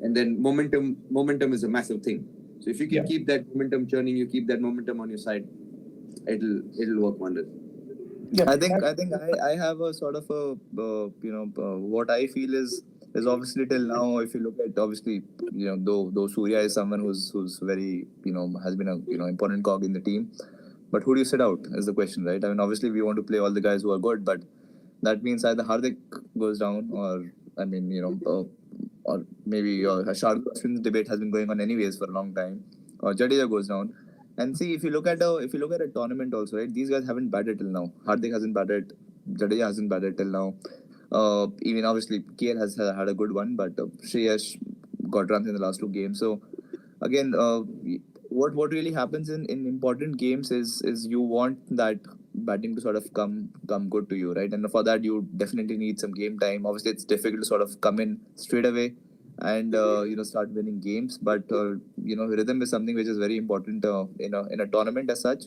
And then momentum is a massive thing. So if you can keep that momentum churning, you keep that momentum on your side, it'll work wonders. I think I have a sort of a what I feel is obviously till now, if you look at obviously though Surya is someone who's very has been a important cog in the team, but who do you sit out is the question, right? I mean, obviously we want to play all the guys who are good, but that means either Hardik goes down, or I mean or maybe Shardul Ashwin's debate has been going on anyways for a long time, or Jadeja goes down. And see, if you look at a tournament also, right? These guys haven't batted till now. Hardik hasn't batted. Jadeja hasn't batted till now. Even obviously, Kher has had a good one, but Shreyas got runs in the last 2 games. So again, what really happens in important games is you want that batting to sort of come good to you, right? And for that, you definitely need some game time. Obviously, it's difficult to sort of come in straight away and start winning games, but rhythm is something which is very important in a tournament as such.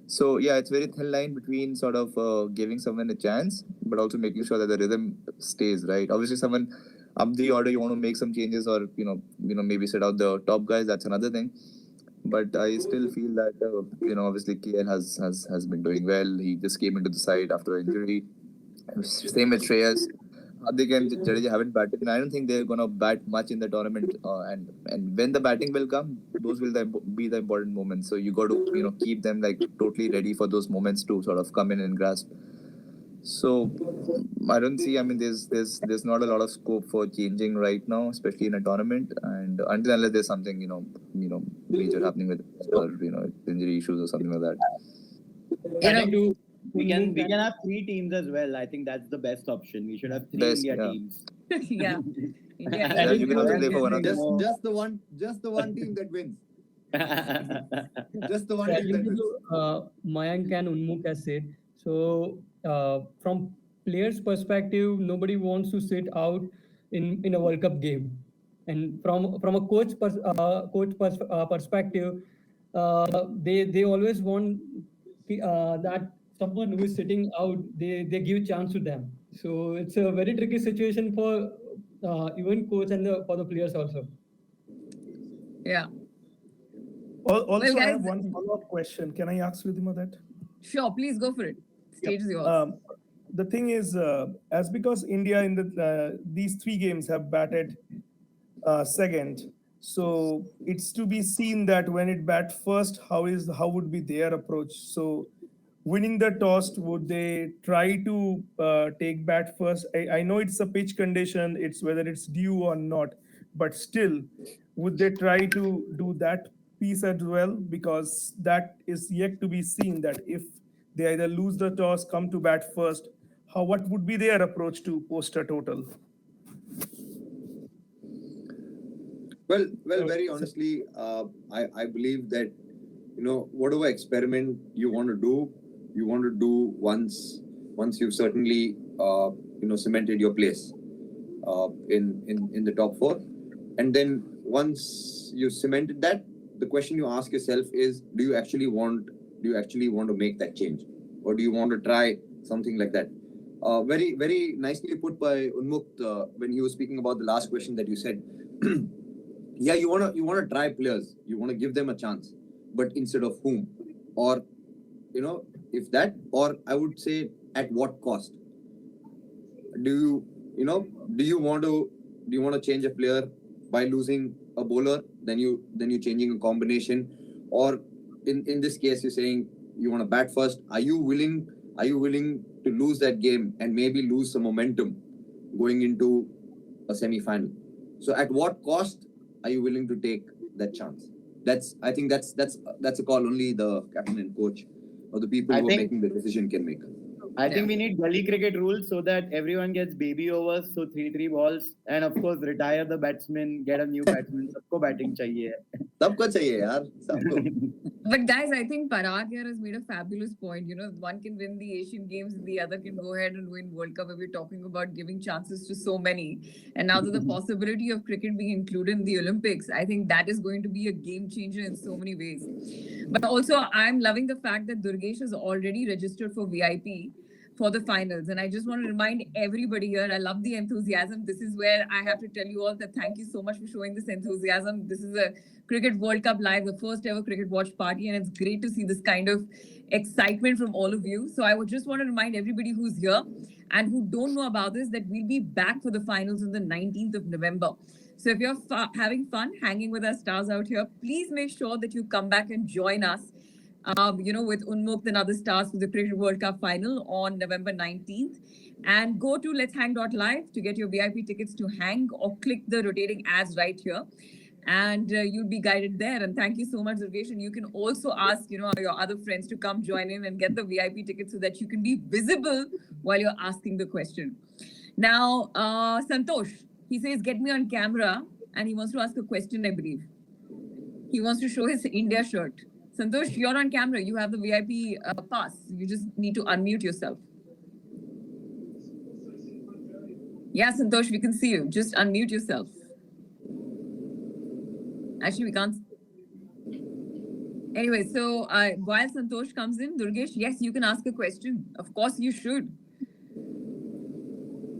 So yeah, it's very thin line between sort of giving someone a chance, but also making sure that the rhythm stays right. Obviously, someone up the order, you want to make some changes, or maybe set out the top guys. That's another thing. But I still feel that obviously Kher has been doing well. He just came into the side after an injury. Same with Shreyas. Hardik and Jadeja haven't batted, and I don't think they're gonna bat much in the tournament. And when the batting will come, those will be the important moments. So you got to keep them like totally ready for those moments to sort of come in and grasp. So I don't see. I mean, there's not a lot of scope for changing right now, especially in a tournament. And unless there's something major happening with injury issues or something like that. We can have 3 teams as well. I think that's the best option. We should have 3 India teams. Yeah. Yeah, you can also play for one of them. Just the one team that wins. Just the one team that wins. Mayank and Unmukt has said. So from players' perspective, nobody wants to sit out in a World Cup game, and from a coach perspective, they always want that someone who is sitting out, they give chance to them. So it's a very tricky situation for even coach and for the players also. Yeah. Also, I have guys- one follow-up question. Can I ask Ridhima that? Sure, please go for it. Stage is yours. The thing is, as because India in these 3 games have batted second, so it's to be seen that when it bat first, how would be their approach? So winning the toss, would they try to take bat first? I know it's a pitch condition, it's whether it's due or not, but still, would they try to do that piece as well, because that is yet to be seen, that if they either lose the toss, come to bat first, what would be their approach to post a total? Well, very honestly, I believe that, whatever experiment you want to do once you've certainly cemented your place in the top four, and then once you cemented that, the question you ask yourself is, do you actually want to make that change, or do you want to try something like that? Very, very nicely put by Unmukt when he was speaking about the last question that you said. Yeah, you wanna try players, you want to give them a chance, but instead of whom, or if that, or I would say at what cost? Do you want to change a player by losing a bowler, then you changing a combination, or in this case you're saying you want to bat first? Are you willing to lose that game and maybe lose some momentum going into a semi-final? So at what cost are you willing to take that chance? I think that's a call only the captain and coach or the people who are making the decision can make. I think we need gully cricket rules so that everyone gets baby overs, so 3 balls, and of course retire the batsman, get a new batsman. Sabko batting chahiye. Sabko chahiye, yaar. Sabko. But guys, I think Parag here has made a fabulous point. One can win the Asian Games, the other can go ahead and win World Cup. We're talking about giving chances to so many. And now that the possibility of cricket being included in the Olympics, I think that is going to be a game changer in so many ways. But also, I'm loving the fact that Durgesh has already registered for VIP for the finals. And I just want to remind everybody here, I love the enthusiasm. This is where I have to tell you all that thank you so much for showing this enthusiasm. This is a Cricket World Cup Live, the first ever cricket watch party, and it's great to see this kind of excitement from all of you. So I would just want to remind everybody who's here and who don't know about this that we'll be back for the finals on the 19th of November. So if you're having fun hanging with our stars out here, please make sure that you come back and join us with Unmukt and other stars for the Cricket World Cup final on November 19th. And go to let'shang.live to get your VIP tickets to hang, or click the rotating ads right here. And you'll be guided there. And thank you so much, Durgesh. And you can also ask, your other friends to come join in and get the VIP tickets so that you can be visible while you're asking the question. Now, Santosh, he says, get me on camera. And he wants to ask a question, I believe. He wants to show his India shirt. Santosh, you're on camera. You have the VIP pass. You just need to unmute yourself. Yeah, Santosh, we can see you. Just unmute yourself. Actually, we can't. Anyway, so while Santosh comes in, Durgesh, yes, you can ask a question. Of course, you should.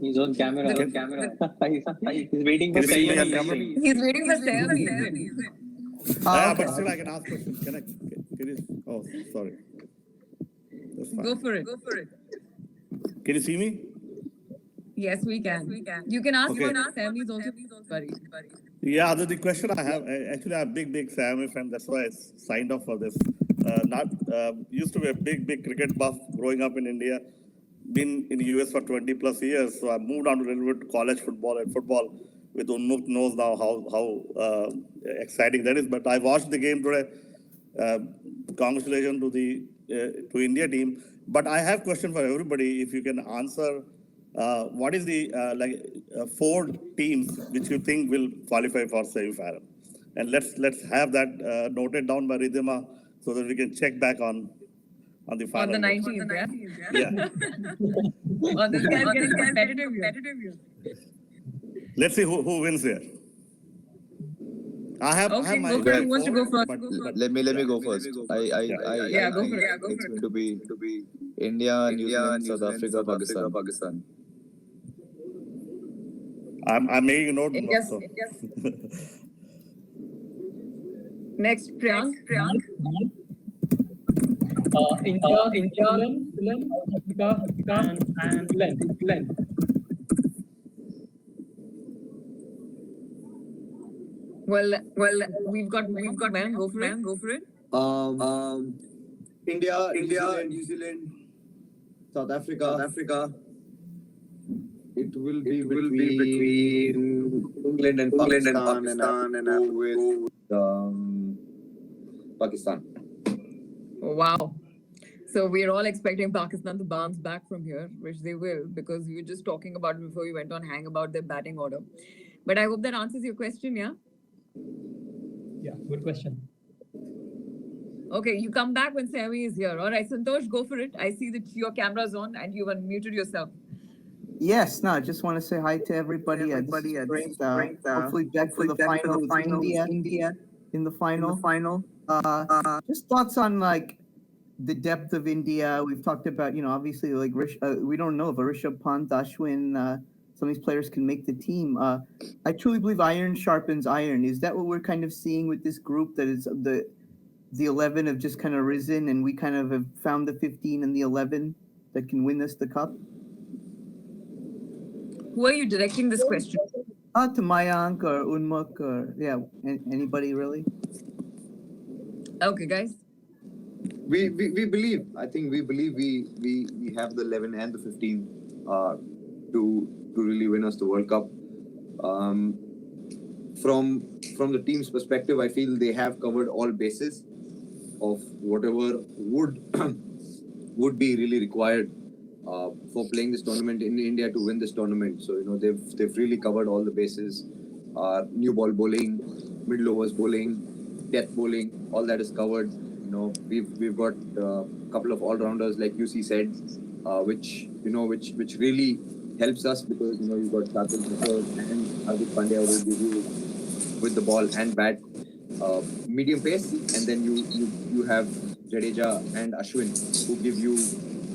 He's on camera. He's waiting for Saiyami. He's waiting for Saiyami. But still, I can ask questions. Can you? Oh, sorry. That's fine. Go for it. Can you see me? Yes, we can. You can ask one. Saiyami is also sorry. Yeah, the question I have, actually, I'm a big Saiyami fan. That's why I signed up for this. Used to be a big cricket buff growing up in India. Been in the US for 20 plus years. So I moved on a little bit to college football, and football with Unmukt knows now how exciting that is. But I watched the game today. Congratulations to India team. But I have a question for everybody. If you can answer, what is the 4 teams which you think will qualify for semi-final? And let's have that noted down by Ridhima so that we can check back on the final. On the 19th, yeah. Oh, this guy's getting competitive here. Let's see who wins here. I have my. Who wants to go first? Let me go first. Go for it. It's going to be India, New Zealand, South Africa, Pakistan. I'm making a note. Yes. Next, Priyank. India, Africa, and England. Well, we've got Mayank. Go for it. India, New Zealand, South Africa. It will be between England and Pakistan, and I will go with Pakistan. Wow. So we're all expecting Pakistan to bounce back from here, which they will, because we were just talking about it before we went on hang about their batting order. But I hope that answers your question, yeah? Yeah, good question. Okay, you come back when Saiyami is here. All right, Santosh, go for it. I see that your camera's on and you've unmuted yourself. Yes, no, I just want to say hi to everybody. This is great. Hopefully back for the final with India in the final. Just thoughts on like the depth of India. We've talked about, obviously like we don't know if Rishabh Pant, Ashwin, some of these players can make the team. I truly believe iron sharpens iron. Is that what we're kind of seeing with this group? That is the 11 have just kind of risen, and we kind of have found the 15 and the 11 that can win us the cup. Who are you directing this question? To Mayank or Unmukt or anybody really. Okay, guys. We believe. I think we believe we have the 11 and the 15 to really win us the World Cup. From the team's perspective, I feel they have covered all bases of whatever would be really required for playing this tournament in India to win this tournament. So they've really covered all the bases. New ball bowling, middle overs bowling, death bowling, all that is covered. We've got a couple of all-rounders like UC said, which really helps us because you've got Shardul Thakur and Hardik Pandya who will give you with the ball and bat medium pace, and then you have Dudeja and Ashwin who give you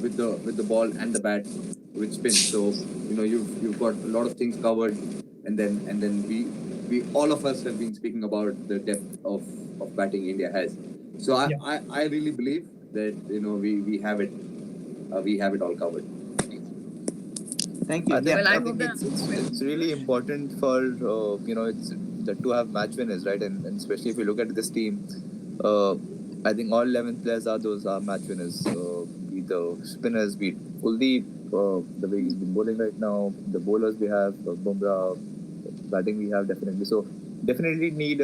with the ball and the bat with spin. So you've got a lot of things covered, and then we all of us have been speaking about the depth of batting India has. So I really believe that we have it all covered. Thank you. I think it's really important for it's to have match winners, right? And especially if you look at this team, I think all 11 players are match winners. Be the spinners, be Kuldeep, the way he's been bowling right now, the bowlers we have, Bumrah, batting we have definitely. So definitely need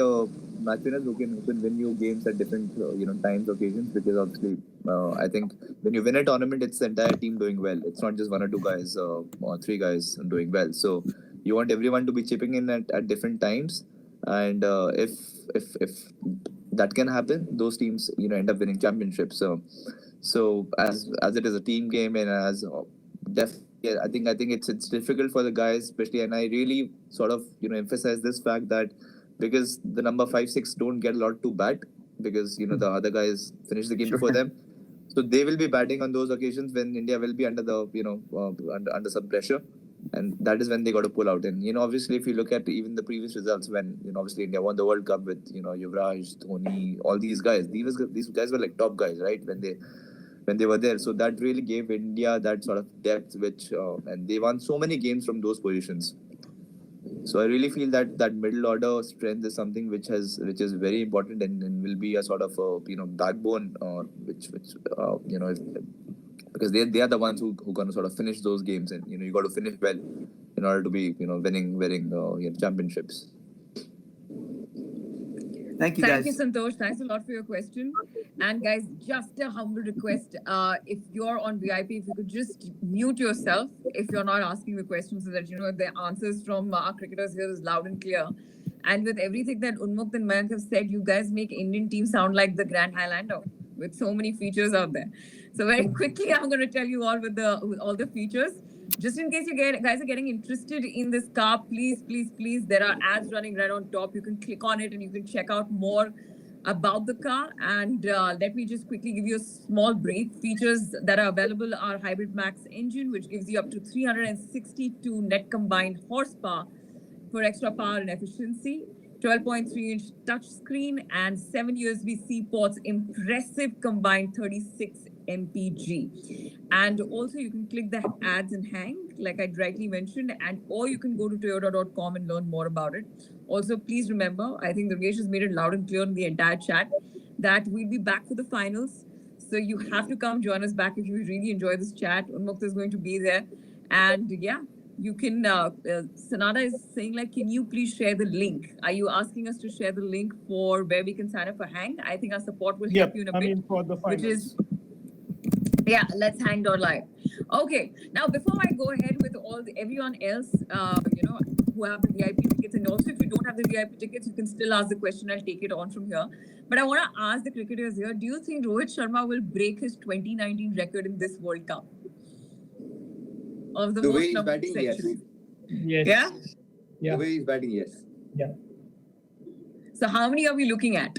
match winners who can win you games at different times, occasions, because obviously I think when you win a tournament, it's the entire team doing well. It's not just one or two guys or three guys doing well. So you want everyone to be chipping in at different times, and if that can happen, those teams end up winning championships. So as it is a team game, and as I think it's difficult for the guys, especially, and I really sort of emphasize this fact that because the number 5, 6 don't get a lot to bat because the other guys finish the game before them, so they will be batting on those occasions when India will be under the under some pressure, and that is when they got to pull out. And obviously if you look at even the previous results when obviously India won the World Cup with Yuvraj, Dhoni, all these guys, these guys were like top guys, right, when they were there. So that really gave India that sort of depth, which and they won so many games from those positions. So I really feel that middle order strength is something which is very important and will be a sort of backbone, which because they are the ones who going to sort of finish those games, and you got to finish well in order to be winning championships. Thank you, guys. Thank you, Santosh. Thanks a lot for your question. And guys, just a humble request. If you're on VIP, if you could just mute yourself if you're not asking the question, so that the answers from our cricketers here is loud and clear. And with everything that Unmukt and Mayank have said, you guys make Indian team sound like the Grand Highlander with so many features out there. So very quickly, I'm going to tell you all with all the features. Just in case you guys are getting interested in this car, please, there are ads running right on top. You can click on it and you can check out more about the car. And let me just quickly give you a small brief. Features that are available are Hybrid Max engine, which gives you up to 362 net combined horsepower for extra power and efficiency. 12.3-inch touchscreen and 7 USB-C ports. Impressive combined 36 mpg. And also you can click the ads and hang, like I directly mentioned, or you can go to toyota.com and learn more about it. Also, please remember, I think Durgesh has made it loud and clear in the entire chat that we'll be back for the finals. So you have to come join us back if you really enjoy this chat. Unmukt is going to be there. And yeah, you can, Sanada is saying like, can you please share the link? Are you asking us to share the link for where we can sign up for Hang? I think our support will help you in a bit. For the Which is, finals. yeah, let's hang.live. Okay, now before I go ahead with everyone else, who have the VIP tickets, and also if you don't have the VIP tickets, you can still ask the question. I'll take it on from here. But I want to ask the cricketers here: do you think Rohit Sharma will break his 2019 record in this World Cup? Of the way most he's number of batting, yes. centuries. Yes. Yeah. The way he's batting, yes. Yeah. So how many are we looking at?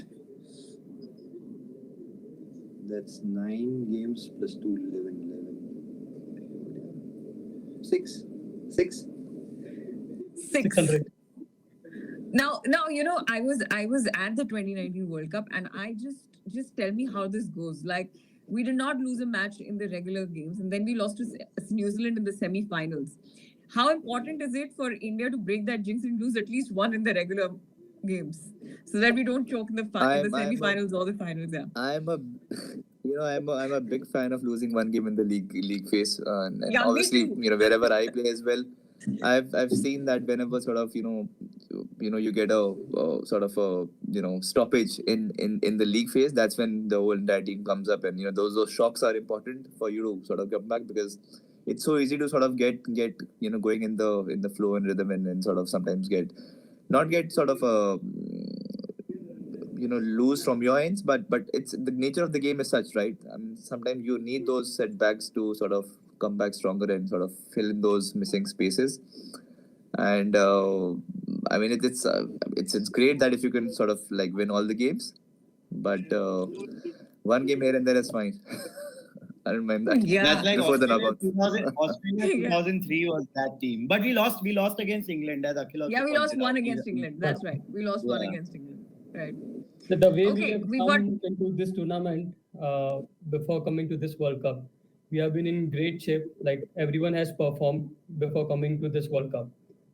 That's 9 games plus 2, 11. 6. 6. 600. Now, I was at the 2019 World Cup, and I just tell me how this goes. Like, we did not lose a match in the regular games, and then we lost to New Zealand in the semi-finals. How important is it for India to break that jinx and lose at least one in the regular games, so that we don't choke in the semi-finals or the finals? Yeah. I'm a big fan of losing one game in the league phase, and Yeah, me obviously, too. wherever I play as well, I've seen that whenever sort of you get a sort of a stoppage in the league phase, that's when the whole entire team comes up, and those shocks are important for you to sort of come back, because it's so easy to sort of get going in the flow and rhythm, and sort of sometimes get sort of a lose from your ends, but it's the nature of the game is such, right? Sometimes you need those setbacks to sort of come back stronger and sort of fill in those missing spaces. And I mean, it's great that if you can sort of like win all the games, but one game here and there is fine. I don't mind that. Yeah. That's like Before the Australia, knockouts. Australia 2003 was that team, but we lost against England, as Akhil also Yeah, we lost pointed one out. against England. That's right. We lost one Yeah. against England. Right. The way we Okay, have we come into this tournament before coming to this World Cup, we have been in great shape. Like everyone has performed before coming to this World Cup,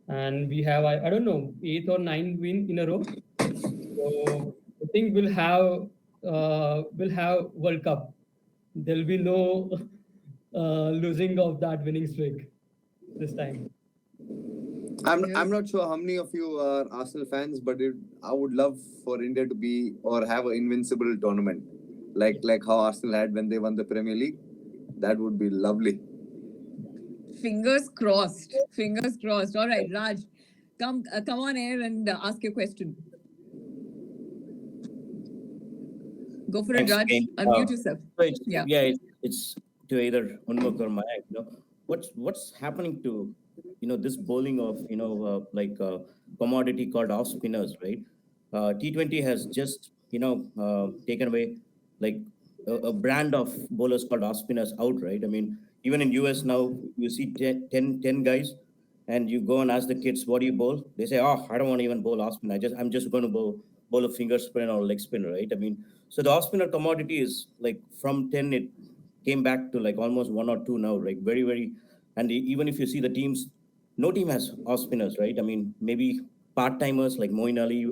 and we have I don't know 8 or 9 win in a row. So I think we'll have World Cup. There'll be no losing of that winning streak this time. I'm not sure how many of you are Arsenal fans, but I would love for India to be or have an invincible tournament, like how Arsenal had when they won the Premier League. That would be lovely. Fingers crossed. Fingers crossed. All right, Raj, come on air and ask your question. Go for it, Thanks, Raj. Jane. Unmute yourself. So it's, Yeah. it's to either Unmukt or Mayank. What's happening to this bowling of commodity called off spinners, right? T20 has just taken away like a brand of bowlers called off spinners out, right? I mean, even in US now, you see 10 guys, and you go and ask the kids, what do you bowl? They say, oh, I don't want to even bowl off spin. I'm just going to bowl a finger spin or leg spin, right? I mean, so the off spinner commodity is like from 10, it came back to like almost 1 or 2 now, like very, very. And even if you see the teams, no team has off spinners, right? I mean, maybe part-timers like Moeen Ali,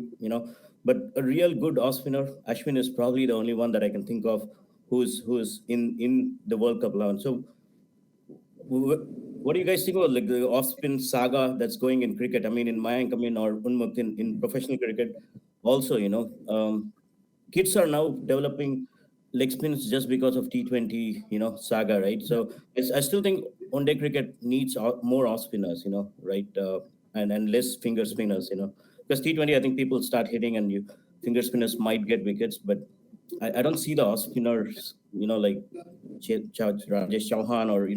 but a real good off spinner, Ashwin is probably the only one that I can think of who's in the World Cup 11. So what do you guys think about like the off-spin saga that's going in cricket? I mean, in Mayank, or Unmukt in professional cricket, also, kids are now developing leg spins just because of T20, saga, right? So I still think one-day cricket needs more off-spinners, right? And less finger spinners, because T20, I think people start hitting and finger spinners might get wickets, but I don't see the off-spinners, like Rajesh Chauhan or,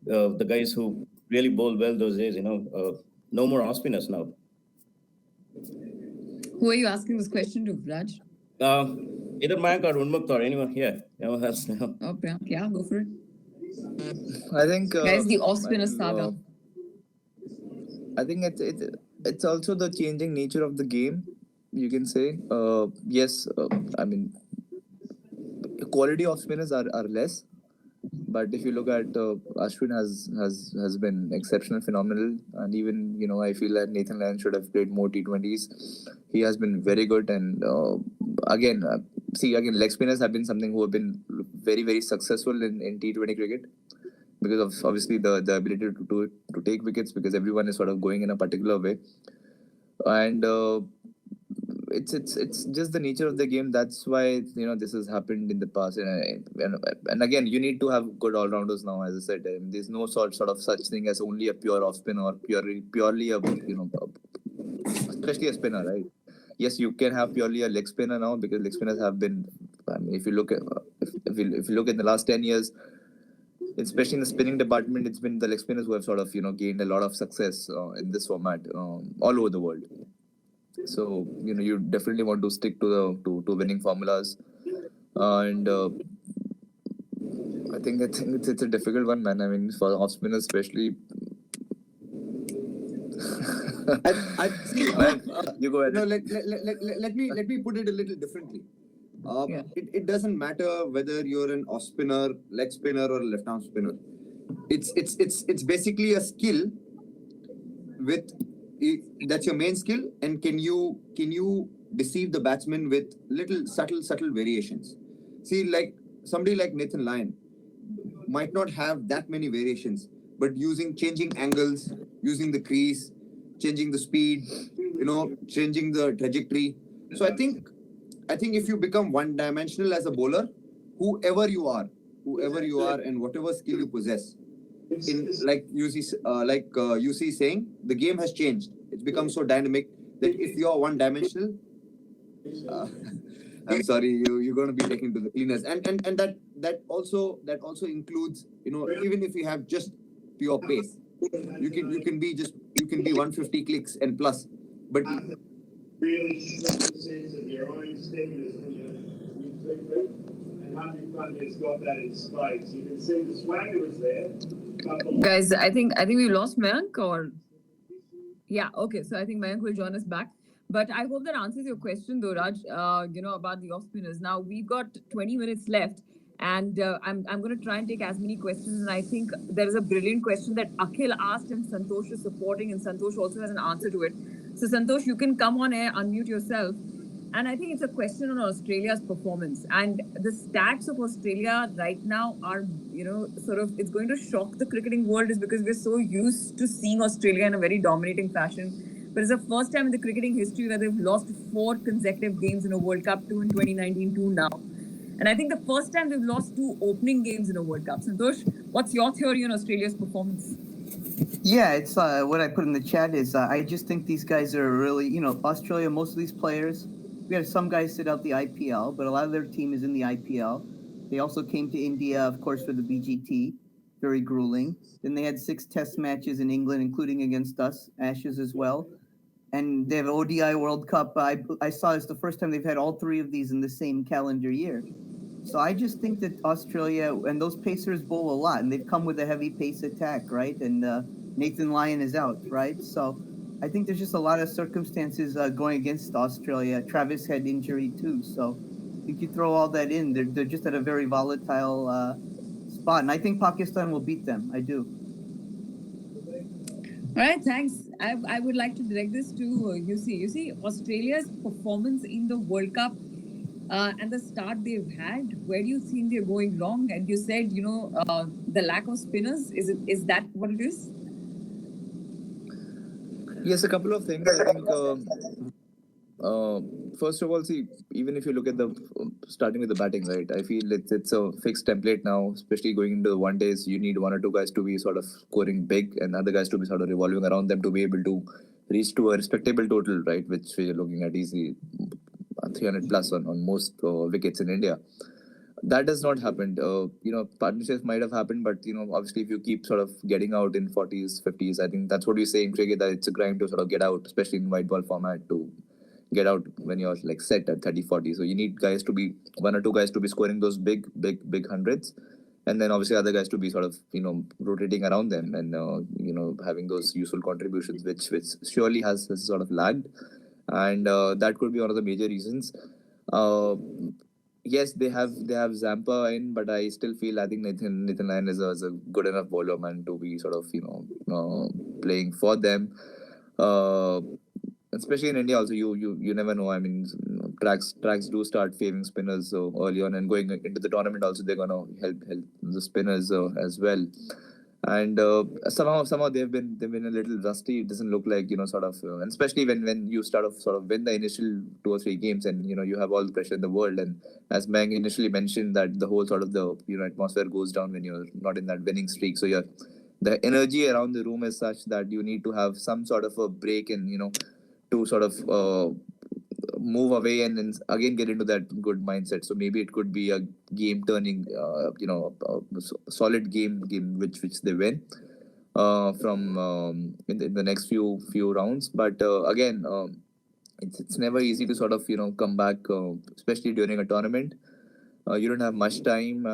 the guys who really bowl well those days, no more off-spinners now. Who are you asking this question to, Raj? Either Mayank or Unmukt or anyone here. Anyone else now? Oh, Priyank, yeah, go for it. I think Guys, the off-spinner saga. I think it's also the changing nature of the game, you can say. Yes, I mean, quality of spinners are less, but if you look at Ashwin has been exceptional, phenomenal, and even I feel that Nathan Lyon should have played more T20s. He has been very good, and again, leg spinners have been something who have been very, very successful in T20 cricket, because of obviously the ability to to take wickets because everyone is sort of going in a particular way, and it's just the nature of the game. That's why this has happened in the past, and again you need to have good all rounders now. As I said, there's no sort of such thing as only a pure off spinner or purely a especially a spinner, right? Yes, you can have purely a leg spinner now because leg spinners have been. I mean, if you look at if you look in the last 10 years, especially in the spinning department, it's been the leg spinners who have sort of gained a lot of success in this format all over the world. So you definitely want to stick to the winning formulas, and I think it's a difficult one, man. I mean, for off spinners especially. I see. You go ahead. Let me put it a little differently. It doesn't matter whether you're an off spinner, leg spinner, or a left arm spinner. It's basically a skill that's your main skill, and can you deceive the batsman with little subtle variations? See, like somebody like Nathan Lyon might not have that many variations, but changing angles, using the crease, changing the speed, changing the trajectory. So I think if you become one-dimensional as a bowler, whoever you are, and whatever skill you possess, like you see saying, the game has changed. It's become so dynamic that if you are one-dimensional, I'm sorry, you're going to be taken to the cleaners, and that also includes even if you have just pure pace, you can be 150 clicks and plus, but really sense of your own status when you and how you kind of got that in spades. You can see the swagger was there. Guys, I think we lost Mayank, or okay. So I think Mayank will join us back. But I hope that answers your question, though, Raj. About the off spinners. Now we've got 20 minutes left, and I'm going to try and take as many questions. And I think there is a brilliant question that Akhil asked, and Santosh is supporting, and Santosh also has an answer to it. So Santosh, you can come on air, unmute yourself. And I think it's a question on Australia's performance. And the stats of Australia right now are, it's going to shock the cricketing world, is because we're so used to seeing Australia in a very dominating fashion. But it's the first time in the cricketing history where they've lost 4 consecutive games in a World Cup, 2 in 2019, 2 now. And I think the first time they've lost 2 opening games in a World Cup. Santosh, what's your theory on Australia's performance? Yeah, it's what I put in the chat is I just think these guys are really, Australia, most of these players, we had some guys sit out the IPL, but a lot of their team is in the IPL. They also came to India, of course, for the BGT, very grueling. Then they had 6 test matches in England, including against us, Ashes as well. And they have ODI World Cup. I saw it's the first time they've had all 3 of these in the same calendar year. So I just think that Australia, and those pacers bowl a lot, and they've come with a heavy pace attack, right? And Nathan Lyon is out, right? So I think there's just a lot of circumstances going against Australia. Travis had injury too. So I think you throw all that in, they're just at a very volatile spot. And I think Pakistan will beat them. I do. All right, thanks. I would like to direct this to You see, Australia's performance in the World Cup and the start they've had, where do you think they're going wrong? And you said, the lack of spinners. Is that what it is? Yes, a couple of things. I think, first of all, see, even if you look at starting with the batting, right, I feel it's a fixed template now, especially going into the one days. You need 1 or 2 guys to be sort of scoring big and other guys to be sort of revolving around them to be able to reach to a respectable total, right, which we're looking at easily 300 plus on most wickets in India. That has not happened. Partnerships might have happened, but obviously, if you keep sort of getting out in 40s, 50s, I think that's what we say in cricket, that it's a grind to sort of get out, especially in white ball format, to get out when you're like set at 30, 40. So you need guys to be 1 or 2 guys to be scoring those big hundreds, and then obviously other guys to be sort of rotating around them and having those useful contributions, which surely has sort of lagged, and that could be one of the major reasons. Yes, they have Zampa in, but I still feel I think Nathan Lyon is a good enough bowler, man, to be sort of playing for them. Especially in India, also you never know. I mean, tracks do start favoring spinners early on, and going into the tournament also they're gonna help the spinners as well. And somehow they've been a little rusty. It doesn't look like, sort of, and especially when you sort of win the initial 2 or 3 games, and you have all the pressure in the world. And as Mang initially mentioned, that the whole sort of the atmosphere goes down when you're not in that winning streak. So the energy around the room is such that you need to have some sort of a break, and to sort of move away and then again get into that good mindset. So maybe it could be a game turning, solid game which they win from in the next few rounds. But again, it's never easy to sort of come back, especially during a tournament. You don't have much time.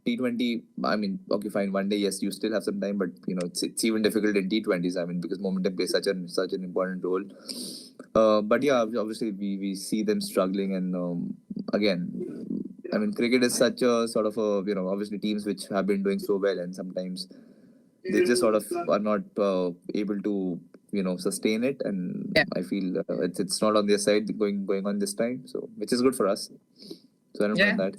T20, I mean, okay, fine. One day, yes, you still have some time, but it's even difficult in T20s. I mean, because momentum plays such an important role. But yeah, obviously we see them struggling, and again, I mean, cricket is such a sort of a obviously teams which have been doing so well, and sometimes they just sort of are not able to sustain it, and I feel it's not on their side going on this time, so which is good for us. So I don't mind that.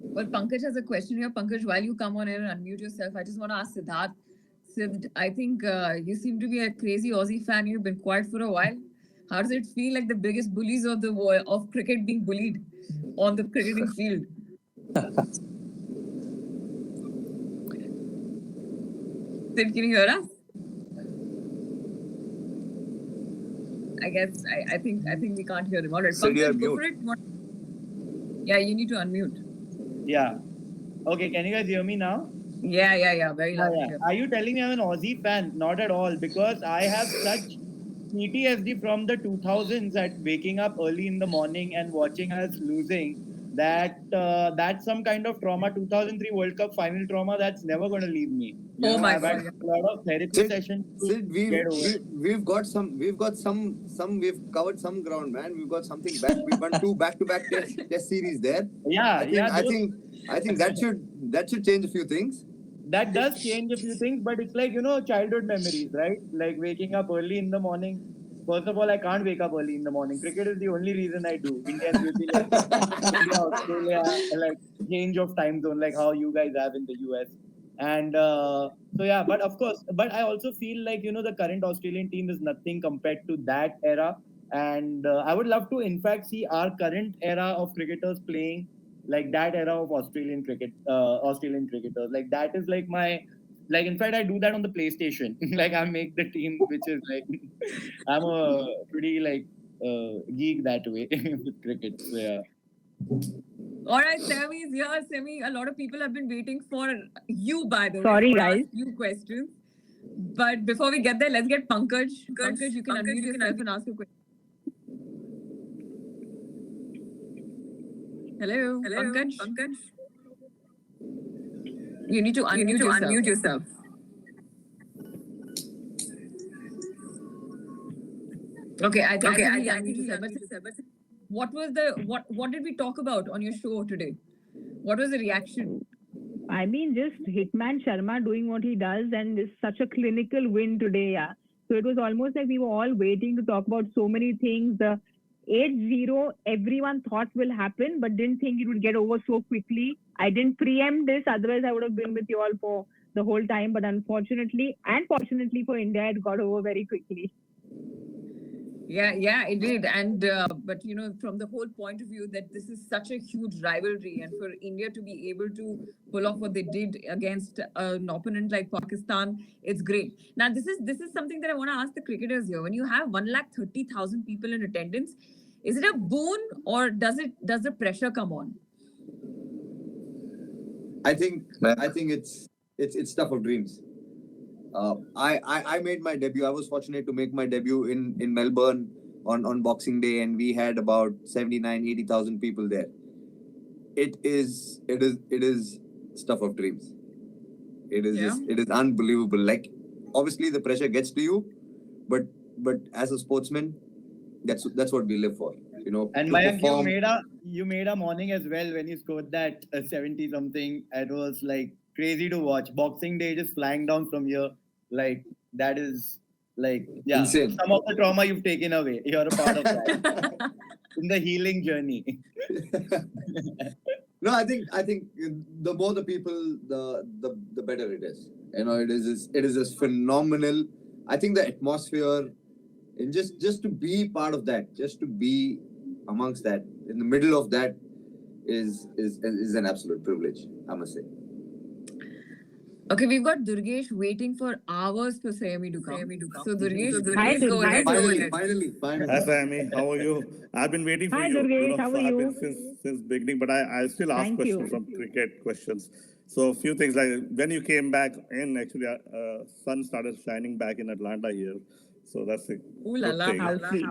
Well, Pankaj has a question here. Pankaj, while you come on air and unmute yourself, I just want to ask Siddharth. Sid, I think you seem to be a crazy Aussie fan. You've been quiet for a while. How does it feel like the biggest bullies of the world of cricket being bullied on the cricketing field? Sid, can you hear us? I guess I think we can't hear him. All right, Sid, Pankaj, go for it. Yeah, you need to unmute. Yeah. Okay, can you guys hear me now? Yeah. Very loud. Yeah. Are you telling me I'm an Aussie fan? Not at all, because I have such PTSD from the 2000s at waking up early in the morning and watching us losing. That's some kind of trauma. 2003 World Cup final trauma that's never going to leave me. I've had a lot of therapy sessions. Sid, we've covered some ground, man. We've got something back. We won 2 back-to-back test series there. I think that should change a few things. That does change a few things, but it's like, childhood memories, right? Like waking up early in the morning. First of all, I can't wake up early in the morning. Cricket is the only reason I do. Indians will be like India, Australia, like change of time zone, like how you guys have in the US. And so yeah, but of course, but I also feel like, the current Australian team is nothing compared to that era. And I would love to, in fact, see our current era of cricketers playing like that era of Australian cricketers. Like that is like in fact, I do that on the PlayStation. Like I make the team, which is like, I'm a pretty geek that way with cricket. So yeah. All right, Semi is here. Semi, a lot of people have been waiting for you, by the way. Sorry, guys. Few questions. But before we get there, let's get Pankaj. Pankaj, you can unmute yourself and ask your question. Hello, Pankaj. You need to unmute yourself. Okay, I think he unmuted. What did we talk about on your show today? What was the reaction? I mean, just Hitman Sharma doing what he does, and it's such a clinical win today. Yeah. So it was almost like we were all waiting to talk about so many things. The 8-0, everyone thought will happen, but didn't think it would get over so quickly. I didn't preempt this, otherwise I would have been with you all for the whole time. But unfortunately, and fortunately for India, it got over very quickly. Yeah, it did. And but from the whole point of view that this is such a huge rivalry, and for India to be able to pull off what they did against an opponent like Pakistan, it's great. Now, this is something that I want to ask the cricketers here. When you have 130,000 people in attendance, is it a boon, or does the pressure come on? I think it's stuff of dreams. I made my debut. I was fortunate to make my debut in Melbourne on Boxing Day, and we had about 80,000 people there. It is stuff of dreams. It is unbelievable. Like, obviously the pressure gets to you, but as a sportsman, that's what we live for. And Mayank, you made a morning as well when you scored that 70 something. It was like crazy to watch. Boxing Day just flying down from here. Like, that is insane. Some of the trauma you've taken away. You're a part of that in the healing journey. No, I think the more the people, the better it is. it is just phenomenal. I think the atmosphere and just to be part of that, just to be amongst that, in the middle of that, is an absolute privilege, I must say. Okay, we've got Durgesh waiting for hours for Saiyami to come. So Durgesh, Hi, please go ahead. Finally. Hi, Sammy. How are you? I've been waiting for Hi, you. Durgesh. How are I've you? been since beginning, but I still ask Thank questions you. from cricket questions. So a few things like when you came back in, actually, sun started shining back in Atlanta here. So that's a Ooh la good la. thing. How sweet.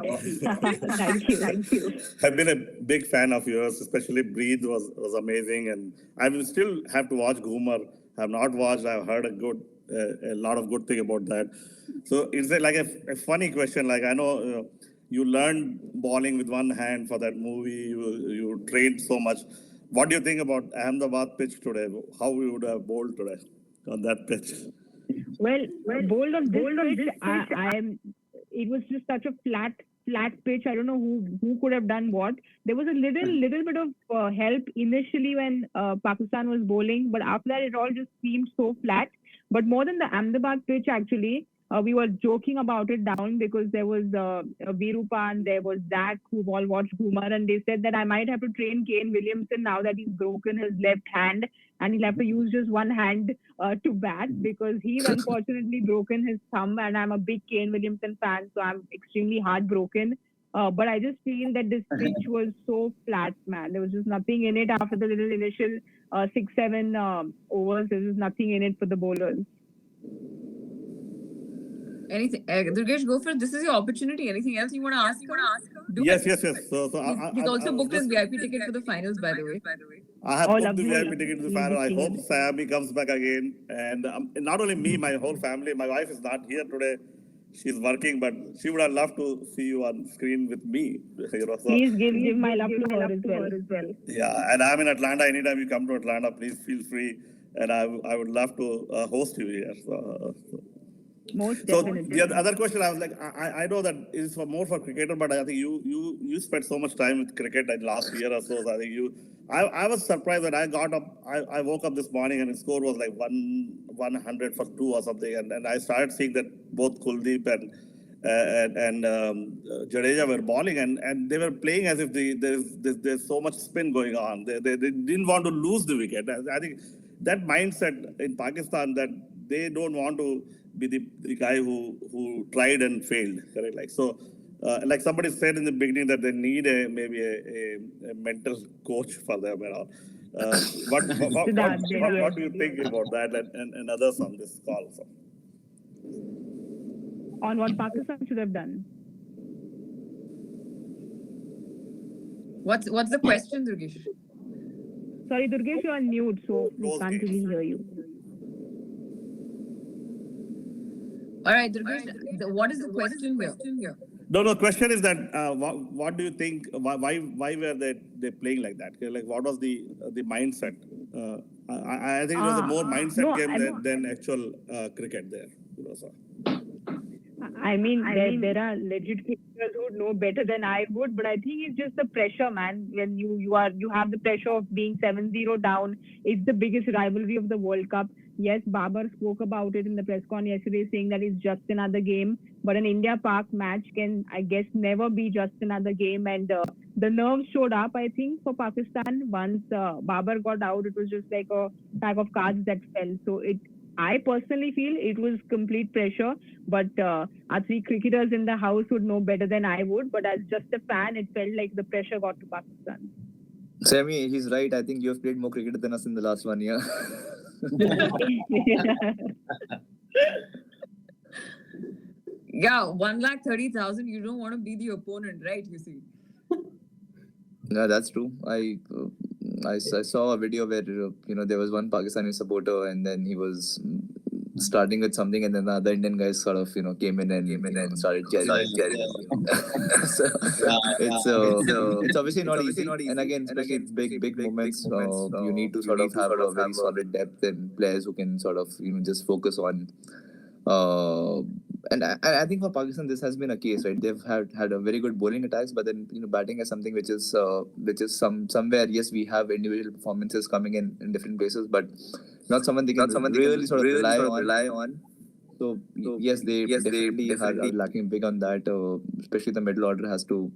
Thank you. I've been a big fan of yours, especially Breathe was amazing, and I will still have to watch Goomer. Have not watched. I've heard a lot of good thing about that. So it's like a funny question. Like I know you learned bowling with one hand for that movie. You trained so much. What do you think about Ahmedabad pitch today? How we would have bowled today on that pitch? Well, bold on this pitch, I am. It was just such a flat pitch. I don't know who could have done what. There was a little bit of help initially when Pakistan was bowling, but after that it all just seemed so flat. But more than the Ahmedabad pitch, actually, we were joking about it down because there was Virupan, there was Zach who all watched Boomer, and they said that I might have to train Kane Williamson now that he's broken his left hand and he'll have to use just one hand to bat because he's unfortunately broken his thumb, and I'm a big Kane Williamson fan, so I'm extremely heartbroken. But I just feel that this pitch was so flat, man. There was just nothing in it after the little initial 6-7 overs. There was nothing in it for the bowlers. Anything, Durgesh, go for it. This is your opportunity. Anything else you want to ask her? Do Yes. it. So He's also booked his VIP ticket for the finals, by the way. I have booked the lovely. VIP ticket to the final. I hope Saiyami comes back again. And not only me, my whole family. My wife is not here today. She's working, but she would have loved to see you on screen with me. So, Please give my love to her as well. yeah, and I'm in Atlanta. Anytime you come to Atlanta, please feel free. And I would love to host you here. Most So definitely. the other question, I was like, I know that is more for cricketer, but I think you spent so much time with cricket like last year or so. So I think I was surprised that I got up. I woke up this morning and the score was like 100 for 2 or something, and I started seeing that both Kuldeep and Dudeja were bowling, and they were playing as if there's so much spin going on. They didn't want to lose the wicket. I think that mindset in Pakistan that they don't want to be the guy who tried and failed, correct? Like so, like somebody said in the beginning that they need maybe a mental coach for them and all. What do you think about that and others on this call? So? On what Pakistan should have done. What's the question, Durgesh? Sorry, Durgesh, you're on mute, so we can't really hear you. All right, Durgesh, what is the question here? No. Question is that what do you think? Why were they playing like that? Like what was the mindset? I think it was a more mindset game than actual cricket there. So. I mean, there are legit cricketers who know better than I would, but I think it's just the pressure, man. When you have the pressure of being 7-0 down. It's the biggest rivalry of the World Cup. Yes, Babar spoke about it in the press con yesterday, saying that it's just another game. But an India-Pak match can, I guess, never be just another game. And the nerves showed up, I think, for Pakistan. Once Babar got out, it was just like a pack of cards that fell. So I personally feel it was complete pressure, but our 3 cricketers in the house would know better than I would. But as just a fan, it felt like the pressure got to Pakistan. Sammy, he's right. I think you have played more cricket than us in the last 1 year. Yeah, 130,000. You don't want to be the opponent, right? You see. No, that's true. I saw a video where there was one Pakistani supporter, and then he was starting with something, and then the other Indian guys sort of came in and started cheering. So it's obviously not easy. And again, especially big moments, you need to sort of have a very solid depth and players who can sort of just focus on and I think for Pakistan this has been a case, right? They've had a very good bowling attacks, but then batting is something which is somewhere, yes, we have individual performances coming in different places, but not someone they can really sort of rely on. So yes, they definitely are lacking big on that. Especially the middle order has to,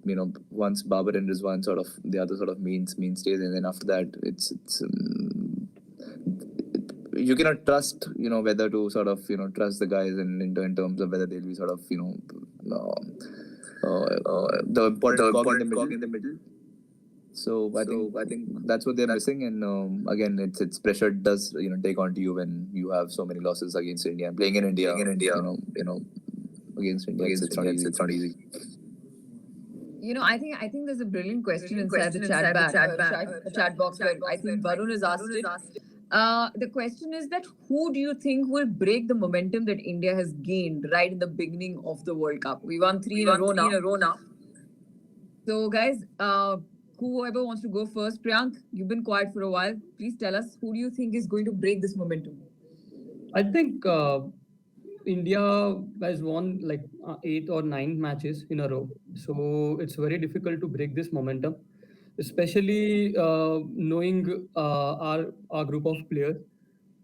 once Babar and Rizwan sort of the other sort of mainstays, and then after that it's you cannot trust whether to sort of trust the guys in terms of whether they'll be sort of the important cog in the middle. So I think that's what they're missing, and again, it's pressure does take onto you when you have so many losses against India and playing in India. Against India, it's not easy. I think there's a brilliant question inside the chat box where I think Varun has asked it. The question is that who do you think will break the momentum that India has gained right in the beginning of the World Cup? We won three in a row now. So guys, whoever wants to go first, Priyank, you've been quiet for a while. Please tell us, who do you think is going to break this momentum? I think India has won like 8 or 9 matches in a row. So it's very difficult to break this momentum, especially knowing our group of players.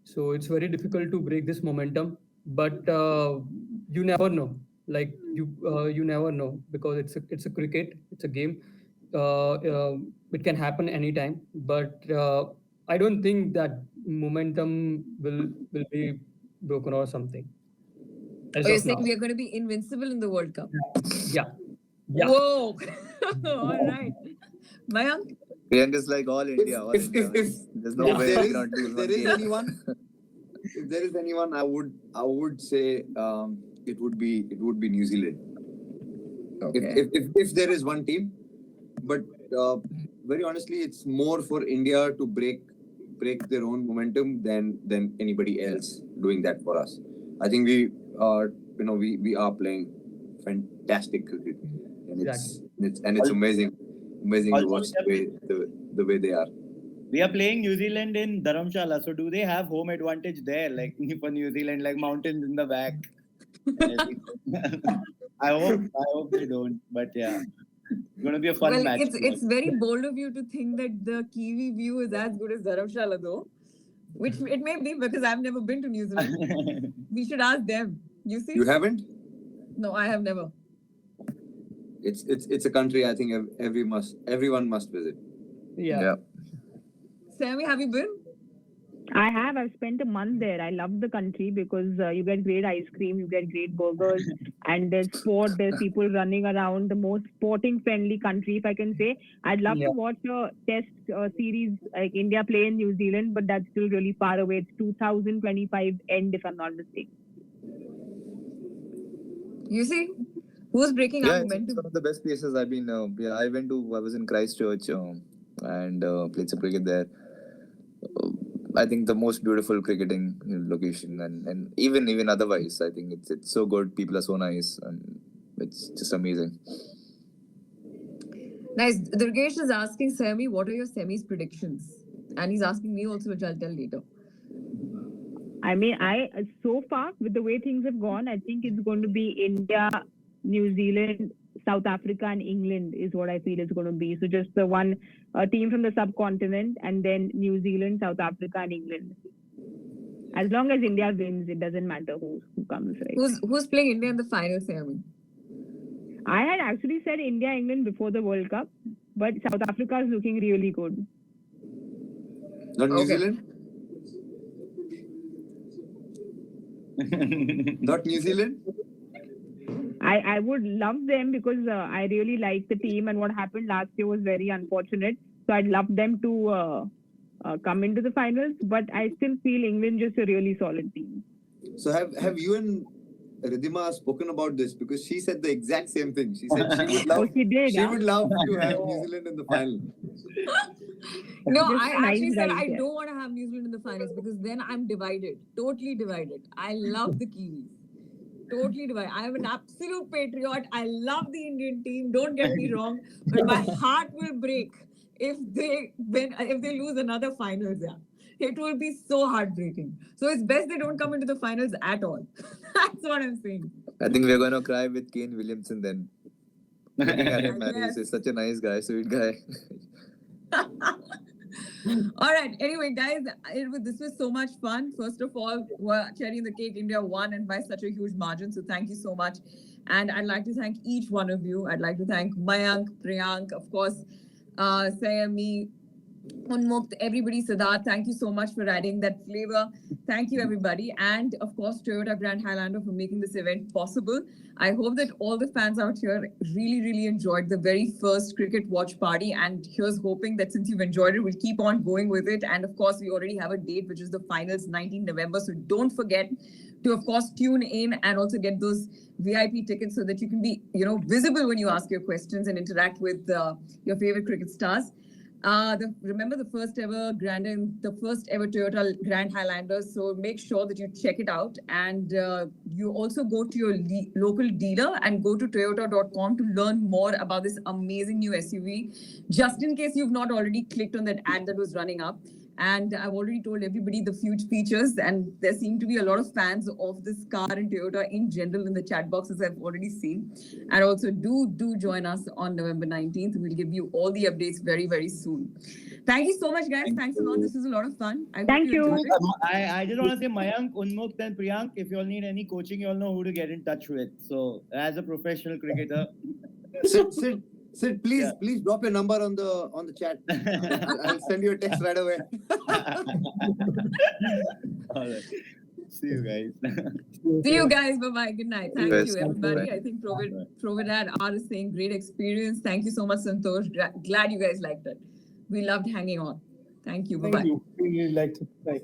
So it's very difficult to break this momentum. But you never know. Like you never know, because it's a cricket, it's a game. It can happen anytime. But I don't think that momentum will be broken or something. You're saying we are going to be invincible in the World Cup? Yeah. Whoa! All right. Mayank? Priyank is like all India. There's no way we cannot do there is anyone. If there is anyone, I would say it would be New Zealand. Okay. If there is one team, but very honestly, it's more for India to break their own momentum than anybody else doing that for us. I think we are playing fantastic cricket, and it's amazing to watch the way they are. We are playing New Zealand in Dharamshala, so do they have home advantage there, like for New Zealand, like mountains in the back? I hope they don't, but yeah. It's going to be a fun match. It's very bold of you to think that the Kiwi view is as good as Dharamshala, though. Which it may be, because I've never been to New Zealand. We should ask them. You see? You haven't? No, I have never. It's a country I think everyone must visit. Yeah. Saiyami, have you been? I have. I've spent a month there. I love the country because you get great ice cream, you get great burgers, and there's sport, there's people running around. The most sporting-friendly country, if I can say. I'd love to watch a test series like India play in New Zealand, but that's still really far away. It's 2025 end, if I'm not mistaken. You see? Who's breaking our momentum? It's one of the best places I've been. I was in Christchurch and played some cricket there. I think the most beautiful cricketing location, and even otherwise, I think it's so good. People are so nice, and it's just amazing. Nice. Durgesh is asking Saiyami, what are your semis predictions? And he's asking me also, which I'll tell later. I mean, so far with the way things have gone, I think it's going to be India, New Zealand, South Africa, and England is what I feel it's going to be. So just the one team from the subcontinent, and then New Zealand, South Africa, and England. As long as India wins, it doesn't matter who comes, right? Who's playing India in the final, Saiyami? I had actually said India, England before the World Cup, but South Africa is looking really good. Not New Zealand? Not New Zealand? I would love them because I really like the team, and what happened last year was very unfortunate. So I'd love them to come into the finals, but I still feel England just a really solid team. So have you and Ridhima spoken about this? Because she said the exact same thing. She said she would love, she would love to have New Zealand in the final. No, I actually said I don't want to have New Zealand in the finals because then I'm divided, totally divided. I love the Kiwis. Totally divided. I am an absolute patriot. I love the Indian team. Don't get me wrong, but my heart will break if they lose another finals. Yeah, it will be so heartbreaking. So it's best they don't come into the finals at all. That's what I'm saying. I think we're gonna cry with Kane Williamson then. Looking at him, man, Yes. he's such a nice guy, sweet guy. All right. Anyway, guys, this was so much fun. First of all, cherry in the cake, India won and by such a huge margin. So thank you so much. And I'd like to thank each one of you. I'd like to thank Mayank, Priyank, of course, Saiyami, Unmukt, everybody, Siddharth, thank you so much for adding that flavor. Thank you, everybody. And of course, Toyota Grand Highlander for making this event possible. I hope that all the fans out here really, really enjoyed the very first cricket watch party. And here's hoping that since you've enjoyed it, we'll keep on going with it. And of course, we already have a date, which is the finals, 19 November. So don't forget to, of course, tune in and also get those VIP tickets so that you can be, visible when you ask your questions and interact with your favorite cricket stars. Remember the first ever Toyota Grand Highlander. So make sure that you check it out. And you also go to your local dealer and go to toyota.com to learn more about this amazing new SUV, just in case you've not already clicked on that ad that was running up. And I've already told everybody the huge features, and there seem to be a lot of fans of this car and Toyota in general in the chat boxes I've already seen. And also do join us on November 19th. We'll give you all the updates very, very soon. Thank you so much, guys. Thanks a lot. This was a lot of fun. Thank you. I just want to say, Mayank, Unmukt, and Priyank, if you all need any coaching, you all know who to get in touch with. So, as a professional cricketer, Sid, please drop your number on the chat. I'll send you a text right away. All right. See you guys. See you guys. Bye-bye. Good night. Thank Yes. you, everybody. I think Providad R is saying great experience. Thank you so much, Santosh. Glad you guys liked it. We loved hanging on. Thank you. Bye-bye. Thank you. We really liked it. Bye.